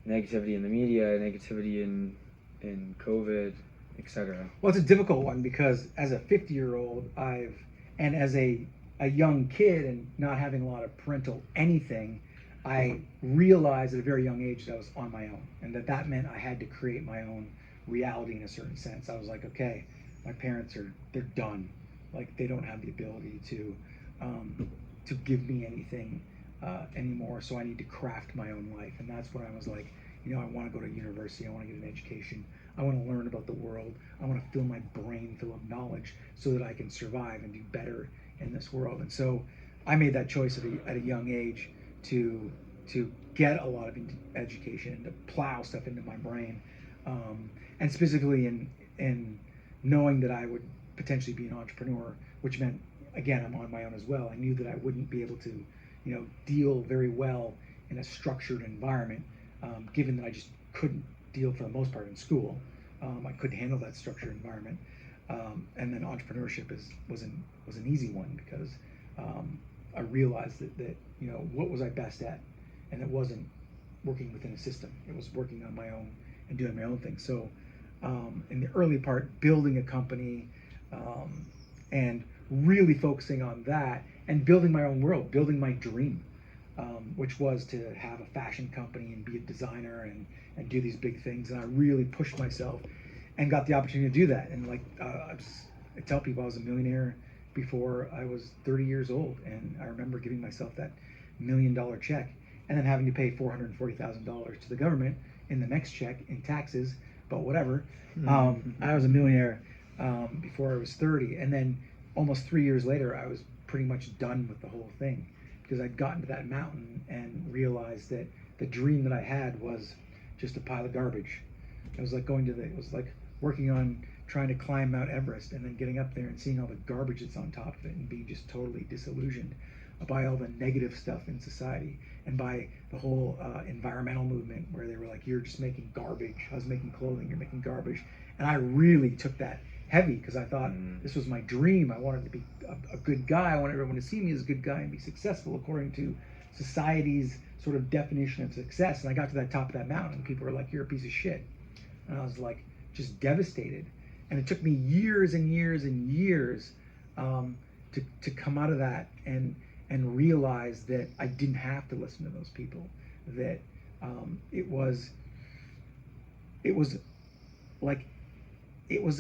negativity in the media, negativity in COVID, etc. Well, it's a difficult one, because as a 50-year-old, and as a young kid and not having a lot of parental anything, I realized at a very young age that I was on my own, and that meant I had to create my own reality in a certain sense. I was like, okay, my parents they're done. Like, they don't have the ability to give me anything anymore, so I need to craft my own life. And that's when I was like, I want to go to university, I want to get an education, I want to learn about the world, I want to fill my brain full of knowledge so that I can survive and do better in this world. And so I made that choice at a young age to get a lot of education and to plow stuff into my brain, and specifically in knowing that I would potentially be an entrepreneur, which meant, again, I'm on my own as well. I knew that I wouldn't be able to deal very well in a structured environment, given that I just couldn't deal for the most part in school. I couldn't handle that structured environment. And then entrepreneurship was an easy one because I realized that you know, what was I best at, and it wasn't working within a system. It was working on my own and doing my own thing. So in the early part, building a company and really focusing on that and building my own world, building my dream, which was to have a fashion company and be a designer and do these big things. And I really pushed myself and got the opportunity to do that. And like I tell people, I was a millionaire before I was 30 years old. And I remember giving myself that $1 million check and then having to pay $440,000 to the government in the next check in taxes, but whatever. I was a millionaire before I was 30. And then almost 3 years later, I was pretty much done with the whole thing because I'd gotten to that mountain and realized that the dream that I had was just a pile of garbage. It was like it was like working on trying to climb Mount Everest and then getting up there and seeing all the garbage that's on top of it and being just totally disillusioned by all the negative stuff in society and by the whole environmental movement where they were like, you're just making garbage. I was making clothing, you're making garbage. And I really took that heavy because I thought this was my dream. I wanted to be a good guy. I wanted everyone to see me as a good guy and be successful according to society's sort of definition of success. And I got to that top of that mountain and people were like, you're a piece of shit. And I was like, just devastated. And it took me years and years and years to come out of that and realize that I didn't have to listen to those people. That it was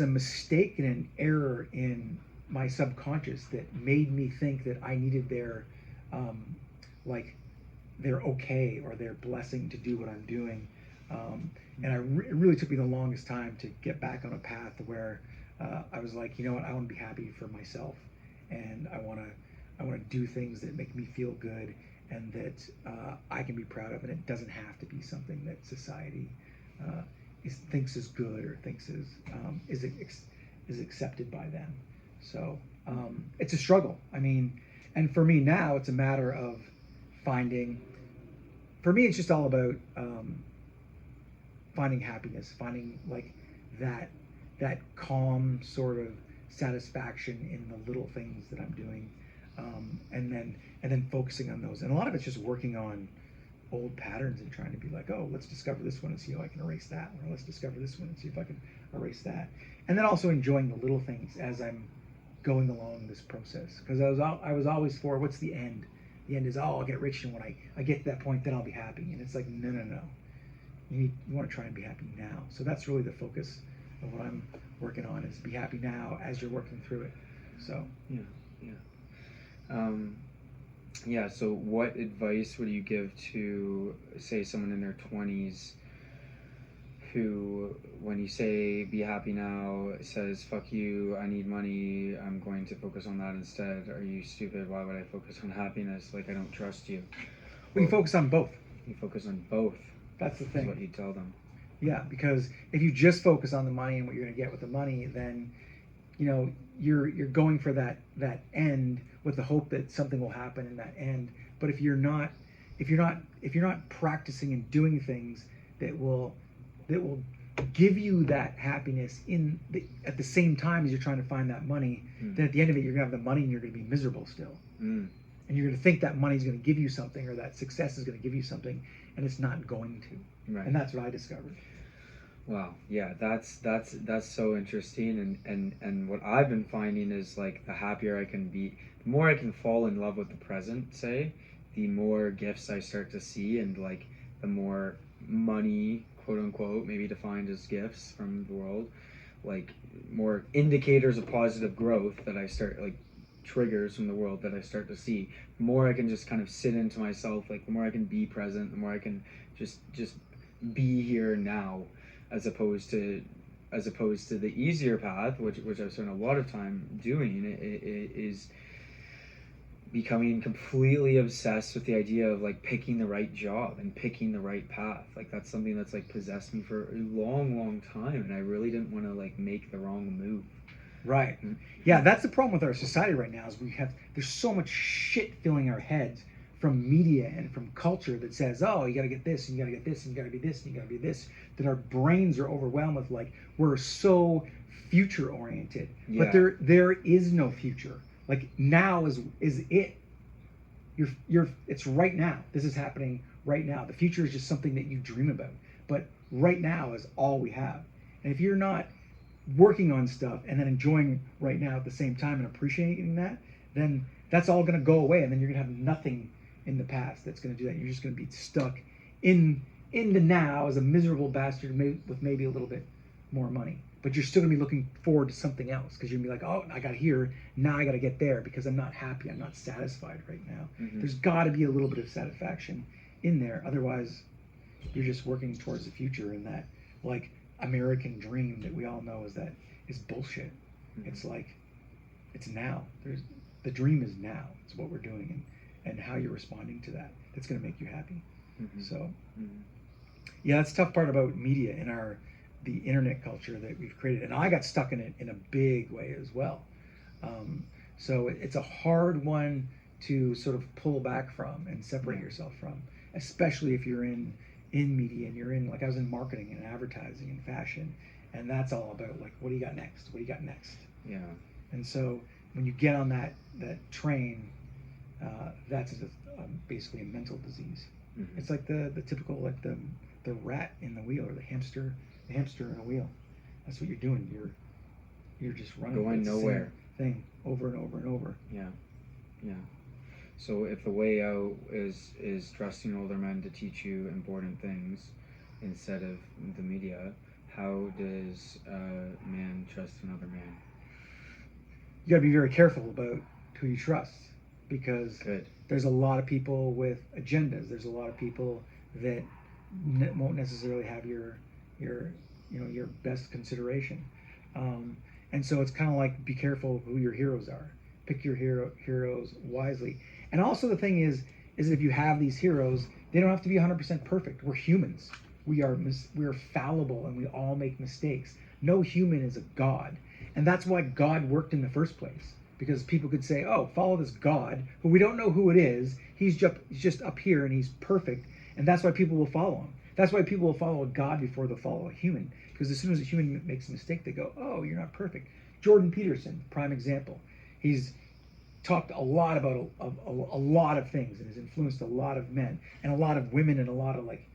a mistake and an error in my subconscious that made me think that I needed their okay or their blessing to do what I'm doing. And it really took me the longest time to get back on a path where I was like, you know what, I want to be happy for myself, and I want to do things that make me feel good and that I can be proud of, and it doesn't have to be something that society thinks is good or thinks is accepted by them. So it's a struggle. I mean, and for me now, it's a matter of finding. For me, it's just all about finding happiness, finding like that calm sort of satisfaction in the little things that I'm doing, and then focusing on those. And a lot of it's just working on old patterns and trying to be like, oh, let's discover this one and see how I can erase that one, or let's discover this one and see if I can erase that. And then also enjoying the little things as I'm going along this process, because I was always for, what's the end? The end is, oh, I'll get rich, and when I get to that point, then I'll be happy. And it's like, no. You want to try and be happy now. So that's really the focus of what I'm working on, is be happy now as you're working through it. So so what advice would you give to, say, someone in their 20s who, when you say be happy now, says, fuck you, I need money, I'm going to focus on that instead? Are you stupid? Why would I focus on happiness? Like, I don't trust you. Well, you focus on both. You focus on both. That's the thing. Is what you tell them. Yeah, because if you just focus on the money and what you're going to get with the money, then you know you're going for that end with the hope that something will happen in that end. But if you're not practicing and doing things that will give you that happiness at the same time as you're trying to find that money, then at the end of it, you're going to have the money and you're going to be miserable still. And you're going to think that money's going to give you something, or that success is going to give you something, and it's not going to. Right. And that's what I discovered. Wow. Yeah, that's so interesting. And what I've been finding is, like, the happier I can be, the more I can fall in love with the present, say, the more gifts I start to see, and like the more money, quote unquote, maybe defined as gifts from the world, like more indicators of positive growth that I start, like triggers from the world that I start to see, the more I can just kind of sit into myself, like the more I can be present, the more I can just be here now, as opposed to the easier path, which I've spent a lot of time doing, is becoming completely obsessed with the idea of like picking the right job and picking the right path. Like that's something that's like possessed me for a long time, and I really didn't want to like make the wrong move. Right. Yeah, that's the problem with our society right now, is there's so much shit filling our heads from media and from culture that says, oh, you got to get this, and you got to get this, and you got to be this, and you got to be this, that our brains are overwhelmed with, like, we're so future oriented. Yeah. But there is no future. Like, now is it. It's right now. This is happening right now. The future is just something that you dream about. But right now is all we have. And if you're not working on stuff and then enjoying right now at the same time and appreciating that, then that's all going to go away, and then you're going to have nothing in the past that's going to do that. You're just going to be stuck in the now as a miserable bastard with maybe a little bit more money. But you're still going to be looking forward to something else, because you're going to be like, oh, I got here, now I got to get there because I'm not happy, I'm not satisfied right now. Mm-hmm. There's got to be a little bit of satisfaction in there. Otherwise, you're just working towards the future, and that, like, American dream that we all know is bullshit. Mm-hmm. It's like, it's now. The dream is now. It's what we're doing, and how you're responding to that. That's going to make you happy. Mm-hmm. So, mm-hmm. yeah, that's the tough part about media and the internet culture that we've created. And I got stuck in it in a big way as well. So it's a hard one to sort of pull back from and separate yourself from, especially if you're in media and you're in, like, I was in marketing and advertising and fashion, and that's all about, like, what do you got next? What do you got next? Yeah. And so when you get on that train, that's basically a mental disease. Mm-hmm. It's like the typical, like, the rat in the wheel, or the hamster in a wheel. That's what you're doing. You're just running going the nowhere. same thing over and over and over. Yeah. So if the way out is trusting older men to teach you important things instead of the media, how does a man trust another man? You got to be very careful about who you trust, because Good. there's a lot of people with agendas. There's a lot of people that won't necessarily have your best consideration. And so it's kind of like, be careful who your heroes are. Pick your heroes wisely. And also the thing is if you have these heroes, they don't have to be 100% perfect. We're humans. We are fallible, and we all make mistakes. No human is a god. And that's why God worked in the first place. Because people could say, oh, follow this God, who we don't know who it is. He's just up here, and he's perfect. And that's why people will follow him. That's why people will follow a God before they'll follow a human. Because as soon as a human makes a mistake, they go, oh, you're not perfect. Jordan Peterson, prime example. He's talked a lot about a lot of things, and has influenced a lot of men and a lot of women, and a lot of, like,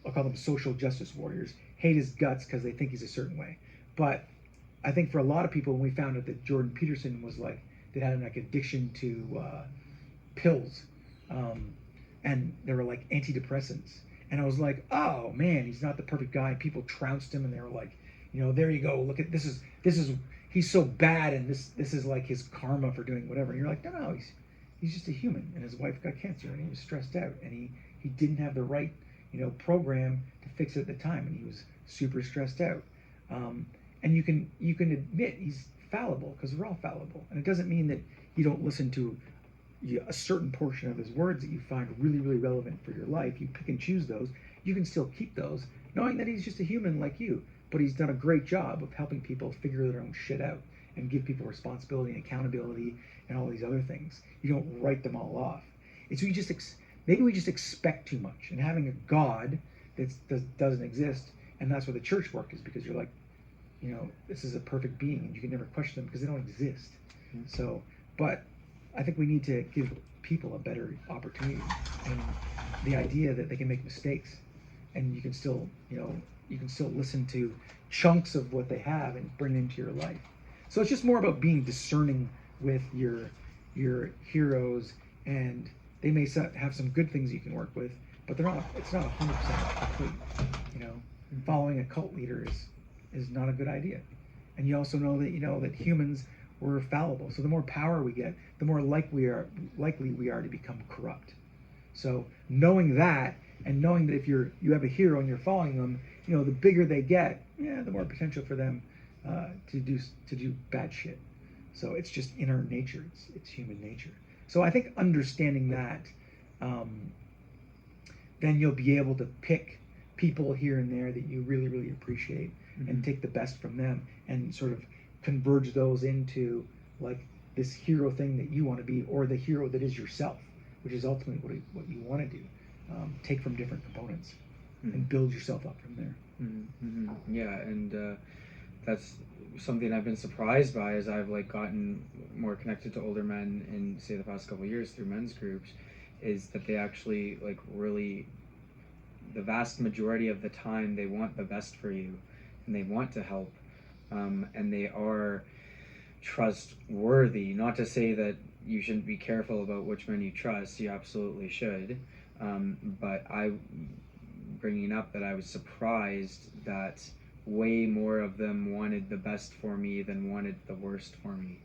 I'll call them social justice warriors, hate his guts because they think he's a certain way. But I think for a lot of people, when we found out that Jordan Peterson was, like, that had, like, addiction to pills, and they were, like, antidepressants, and I was like, oh man, he's not the perfect guy. People trounced him, and they were like, there you go, look at this is he's so bad, and this is like his karma for doing whatever. And you're like, no, he's just a human, and his wife got cancer, and he was stressed out, and he didn't have the right program to fix it at the time, and he was super stressed out. And you can admit he's fallible, because we're all fallible, and it doesn't mean that you don't listen to a certain portion of his words that you find really, really relevant for your life. You pick and choose those. You can still keep those, knowing that he's just a human like you. But he's done a great job of helping people figure their own shit out and give people responsibility and accountability and all these other things. You don't write them all off. It's maybe we just expect too much. And having a God that doesn't exist, and that's where the church work is, because you're like, this is a perfect being, and you can never question them because they don't exist. Mm-hmm. So, but I think we need to give people a better opportunity, and the idea that they can make mistakes, and you can still, listen to chunks of what they have and bring it into your life. So it's just more about being discerning with your heroes, and they may have some good things you can work with, but it's not 100% complete. Following a cult leader is not a good idea. And you also know that humans were fallible. So the more power we get, the more likely we are to become corrupt. So knowing that, and knowing that if you have a hero and you're following them, the bigger they get, the more potential for them to do bad shit. So it's just in our nature. It's human nature. So I think understanding that, then you'll be able to pick people here and there that you really, really appreciate, mm-hmm. and take the best from them, and sort of converge those into, like, this hero thing that you want to be, or the hero that is yourself. which is ultimately what you want to do. Take from different components and build yourself up from there. Yeah, and that's something I've been surprised by as I've like gotten more connected to older men in say the past couple of years through men's groups, is that they actually like really, the vast majority of the time they want the best for you, and they want to help, and they are trustworthy. Not to say that you shouldn't be careful about which men you trust. You absolutely should. But I bringing up that I was surprised that way more of them wanted the best for me than wanted the worst for me.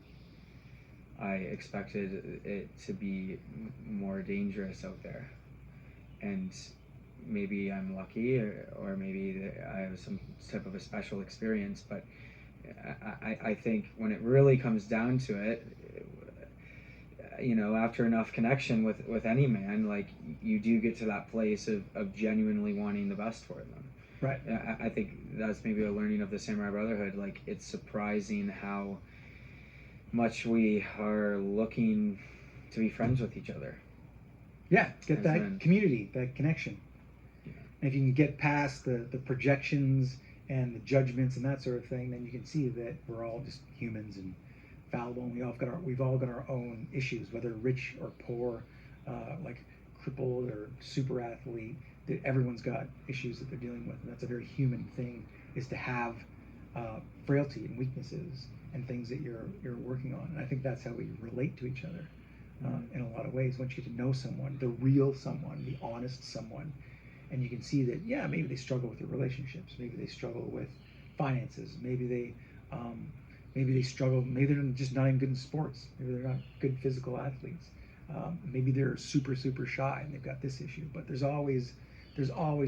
I expected it to be more dangerous out there, and maybe I'm lucky, or maybe I have some type of a special experience, but I think when it really comes down to it, after enough connection with any man, like you do get to that place of genuinely wanting the best for them. Right. I think that's maybe a learning of the Samurai Brotherhood. Like, it's surprising how much we are looking to be friends with each other. Yeah, get As that men. community, that connection. Yeah. And if you can get past the projections and the judgments and that sort of thing, then you can see that we're all just humans and fallible, and we've all got our own issues, whether rich or poor, like crippled or super athlete. Everyone's got issues that they're dealing with, and that's a very human thing, is to have frailty and weaknesses and things that you're working on. And I think that's how we relate to each other in a lot of ways. Once you get to know someone, the real someone, the honest someone, and you can see that, yeah, maybe they struggle with their relationships, maybe they struggle with finances, maybe they struggle, maybe they're just not even good in sports, maybe they're not good physical athletes, maybe they're super shy and they've got this issue. But there's always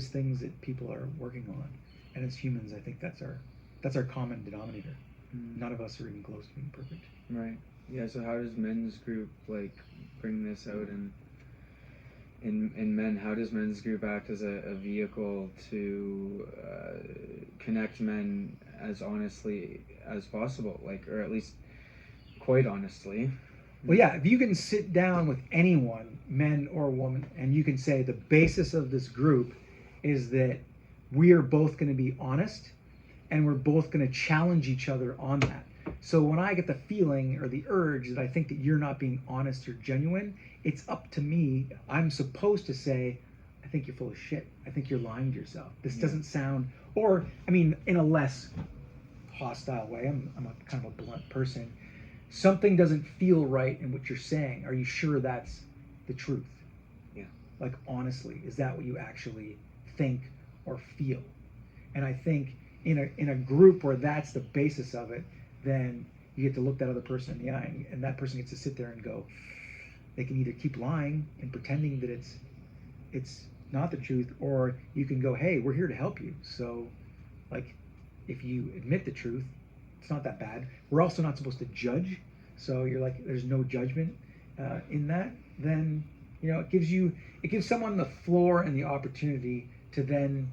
things that people are working on, and as humans, I think that's our common denominator. None of us are even close to being perfect. Right. Yeah. So how does men's group like bring this out in men? How does men's group act as a vehicle to connect men as honestly as possible, like, or at least quite honestly? Well, yeah, if you can sit down with anyone, men or woman, and you can say the basis of this group is that we are both going to be honest, and we're both going to challenge each other on that. So when I get the feeling or the urge that I think that you're not being honest or genuine, it's up to me. I'm supposed to say, I think you're full of shit. I think you're lying to yourself. This doesn't sound, or, I mean, in a less hostile way. I'm a kind of a blunt person. Something doesn't feel right in what you're saying. Are you sure that's the truth? Yeah. Like, honestly, is that what you actually think or feel? And I think in a group where that's the basis of it, then you get to look that other person in the eye, and that person gets to sit there and go, they can either keep lying and pretending that it's not the truth, or you can go, hey, we're here to help you. So, like, if you admit the truth, it's not that bad. We're also not supposed to judge, so you're like, there's no judgment in that. Then it gives someone the floor and the opportunity to then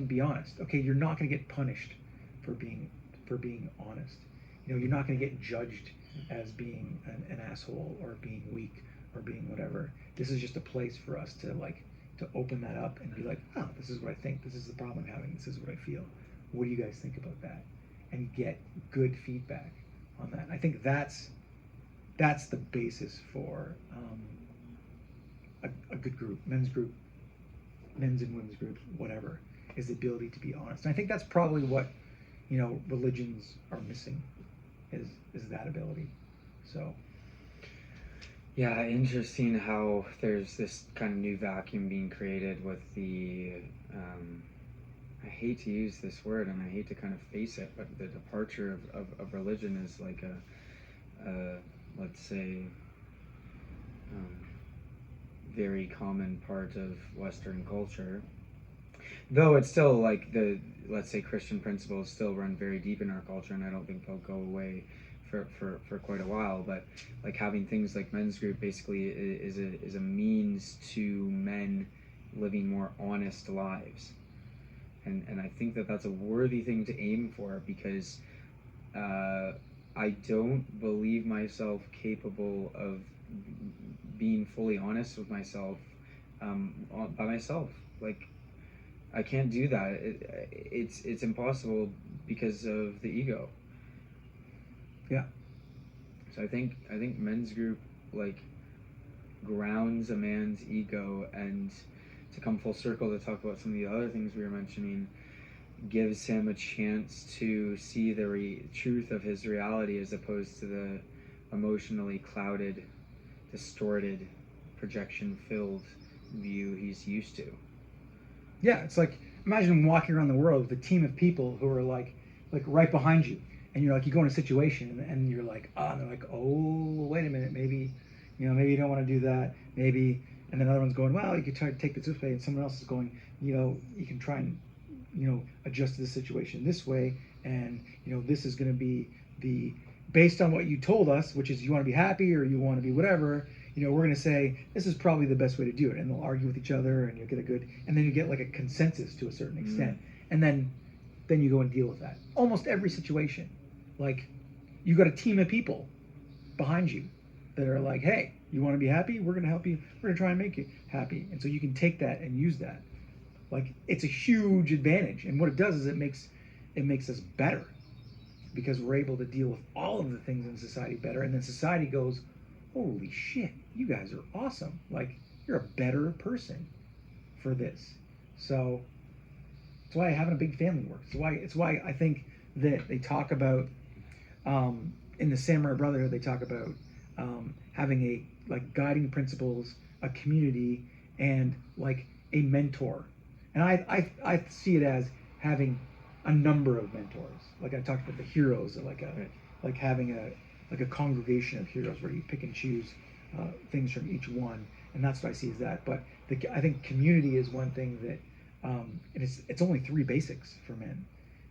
be honest. Okay, you're not going to get punished for being honest. You're not going to get judged as being an asshole or being weak or being whatever. This is just a place for us to open that up and be like, oh, this is what I think. This is the problem I'm having. This is what I feel. What do you guys think about that? And get good feedback on that. I think that's the basis for a good group, men's and women's groups, whatever, is the ability to be honest. And I think that's probably what religions are missing, is that ability. So yeah, interesting how there's this kind of new vacuum being created with the I hate to use this word and I hate to kind of face it, but the departure of religion is like a let's say very common part of Western culture, though it's still like let's say Christian principles still run very deep in our culture, and I don't think they'll go away for quite a while. But like having things like men's group basically is a means to men living more honest lives, and I think that's a worthy thing to aim for, because I don't believe myself capable of being fully honest with myself by myself. Like, I can't do that. It's impossible because of the ego. Yeah. So I think men's group, like, grounds a man's ego, and to come full circle to talk about some of the other things we were mentioning, gives him a chance to see the truth of his reality as opposed to the emotionally clouded, distorted, projection filled view he's used to. Yeah, it's like, imagine walking around the world with a team of people who are like right behind you, and you're like, you go in a situation, and you're like, and they're like, oh, wait a minute, maybe, maybe you don't want to do that, maybe, and then another one's going, well, you could try to take this way, and someone else is going, you can try and, adjust to the situation this way, and this is going to be based on what you told us, which is you want to be happy or you want to be whatever. We're going to say this is probably the best way to do it, and they'll argue with each other, and you'll get and then you get like a consensus to a certain extent, and then you go and deal with that. Almost every situation, like, you got a team of people behind you that are like, hey, you want to be happy? We're going to help you. We're going to try and make you happy, and so you can take that and use that. Like, it's a huge advantage, and what it does is it makes us better, because we're able to deal with all of the things in society better, and then society goes, holy shit, you guys are awesome. Like, you're a better person for this. So it's why having a big family works. It's why I think that they talk about, in the Samurai Brotherhood, they talk about having guiding principles, a community, and like a mentor. And I see it as having a number of mentors. Like I talked about the heroes, like having a congregation of heroes where you pick and choose things from each one, and that's what I see as that. But I think community is one thing that, and it's only 3 basics for men.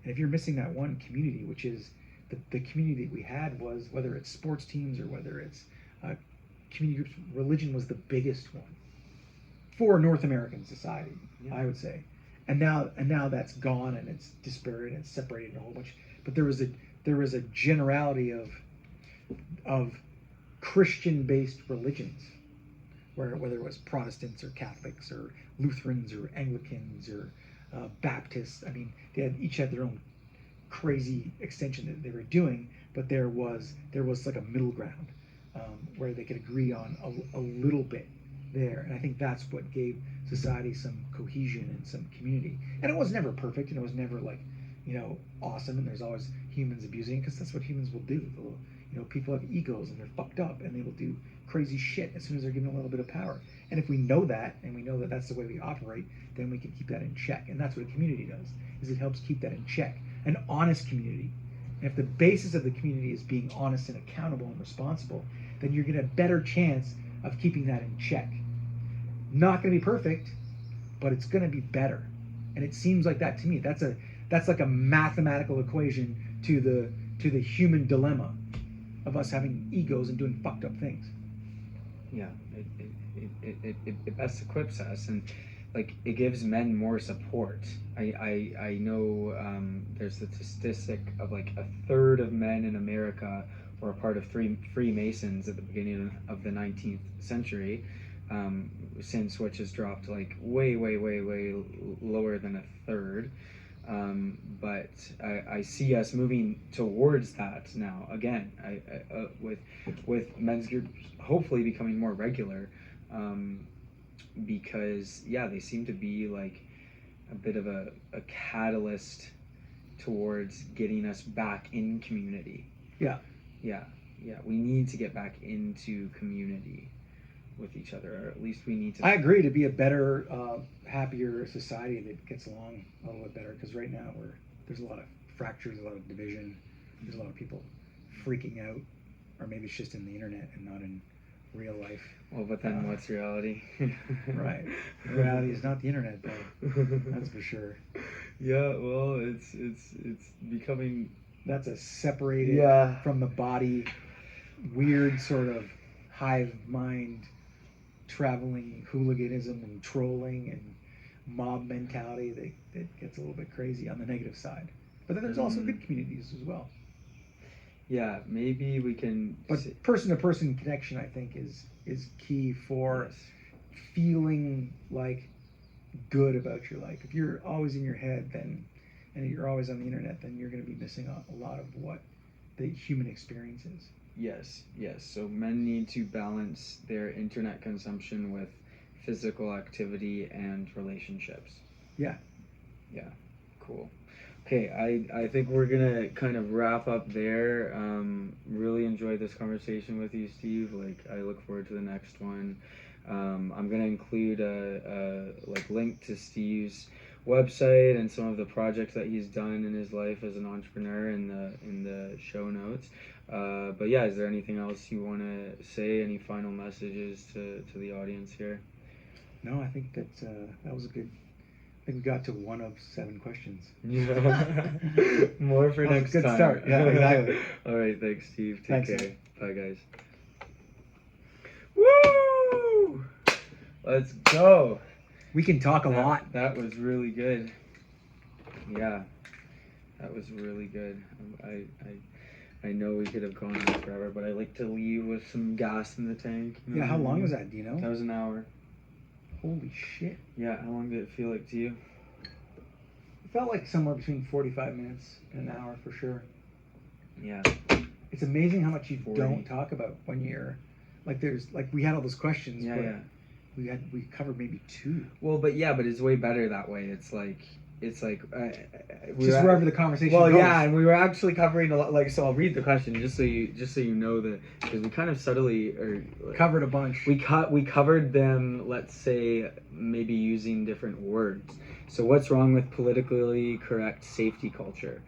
And if you're missing that one community, which is the community we had, was whether it's sports teams or whether it's community groups, religion was the biggest one for North American society, I would say. And now that's gone, and it's disparate and it's separated in a whole bunch. But there was a generality of Christian-based religions, whether it was Protestants or Catholics or Lutherans or Anglicans or Baptists. I mean, each had their own crazy extension that they were doing, but there was like a middle ground where they could agree on a little bit there, and I think that's what gave society some cohesion and some community. And it was never perfect, and it was never like, awesome, and there's always humans abusing it, because that's what humans will do. People have egos, and they're fucked up, and they will do crazy shit as soon as they're given a little bit of power. And if we know that, and we know that that's the way we operate, then we can keep that in check. And that's what a community does, is it helps keep that in check. An honest community. And if the basis of the community is being honest and accountable and responsible, then you're going to have a better chance of keeping that in check. Not going to be perfect, but it's going to be better. And it seems like that to me. That's like a mathematical equation to the human dilemma of us having egos and doing fucked up things. Yeah, it best equips us, and like it gives men more support. I know there's the statistic of like 1/3 of men in America were a part of Freemasons at the beginning of the 19th century, since which has dropped like way lower than 1/3. But I see us moving towards that now again. With men's groups hopefully becoming more regular, because they seem to be like a bit of a catalyst towards getting us back in community. Yeah. We need to get back into community with each other, or at least we need to. I agree, to be a better, happier society that gets along a little bit better, because right now there's a lot of fractures, a lot of division, there's a lot of people freaking out, or maybe it's just in the internet and not in real life. Well, but then what's reality? Right. Reality is not the internet, though. That's for sure. Yeah, well, it's becoming. That's a separated from the body, weird sort of hive mind, traveling hooliganism and trolling and mob mentality that gets a little bit crazy on the negative side. But then there's also good communities as well. Yeah, maybe we can. But person-to-person connection, I think, is is key for Yes. feeling like good about your life. If you're always in your head, and you're always on the internet, then you're going to be missing out a lot of what the human experience is. Yes, yes. So men need to balance their internet consumption with physical activity and relationships. Yeah. Yeah. Cool. Okay, I think we're gonna kind of wrap up there. Really enjoyed this conversation with you, Steve. Like, I look forward to the next one. I'm gonna include a like link to Steve's website and some of the projects that he's done in his life as an entrepreneur in the show notes. But yeah, is there anything else you want to say? Any final messages to the audience here? No, I think that was a good. I think we got to 1 of 7 questions. Yeah. More for That was a next good time. start. Yeah, exactly. All right, thanks, Steve. Take Thanks, care. man. Bye, guys. Woo! Let's go. We can talk a lot. That was really good. Yeah, that was really good. I know we could have gone on forever, but I like to leave with some gas in the tank. You know Yeah, how what I long mean? was that? Do you know? That was an hour. Holy shit. Yeah, how long did it feel like to you? It felt like somewhere between 45 minutes and an hour for sure. Yeah. It's amazing how much you 40. don't talk about when you're like we had all those questions, Yeah, but yeah. we covered maybe 2. Well, but it's way better that way. It's like Just wherever the conversation well, goes. yeah, and we were actually covering a lot. Like, so I'll read the question just so you know that, because we kind of subtly Covered a bunch. we covered them. Let's say maybe using different words. So what's wrong with politically correct safety culture?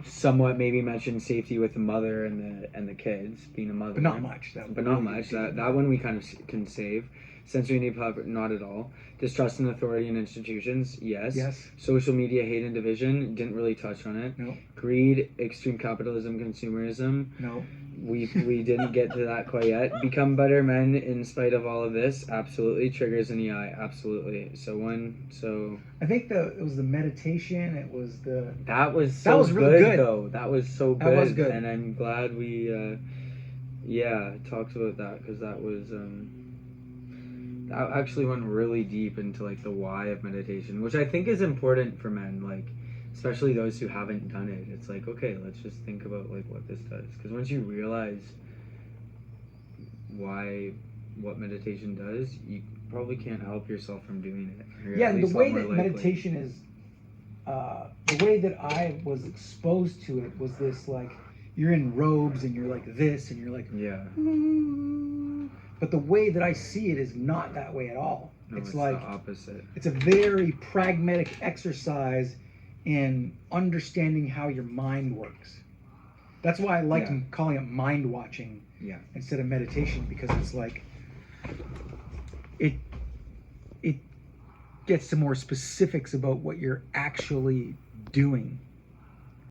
Somewhat maybe mentioned safety with the mother and the kids, being a mother, But not much. but not much. That one we kind of can save. Sensory need not at all. Distrust in authority and institutions, yes. Yes. Social media hate and division, didn't really touch on it. No. Greed, extreme capitalism, consumerism, No. we didn't get to that quite yet. Become better men in spite of all of this, absolutely. Triggers in the eye, absolutely. I think it was the meditation. It was the. That was really good. though. That was so good. That was good. And I'm glad we talked about that, because that was that actually went really deep into like the why of meditation, which I think is important for men, like especially those who haven't done it. It's like, okay, let's just think about like what this does, because once you realize what meditation does, you probably can't help yourself from doing it. Or Yeah, at the least a way lot that more likely. meditation is, the way that I was exposed to it was this, like, you're in robes and you're like this and you're like, Yeah. "Ooh." But the way that I see it is not that way at all. No, it's it's like the opposite. it's a very pragmatic exercise in understanding how your mind works. That's why I like Yeah. calling it mind watching Yeah. instead of meditation, because it's like it gets to more specifics about what you're actually doing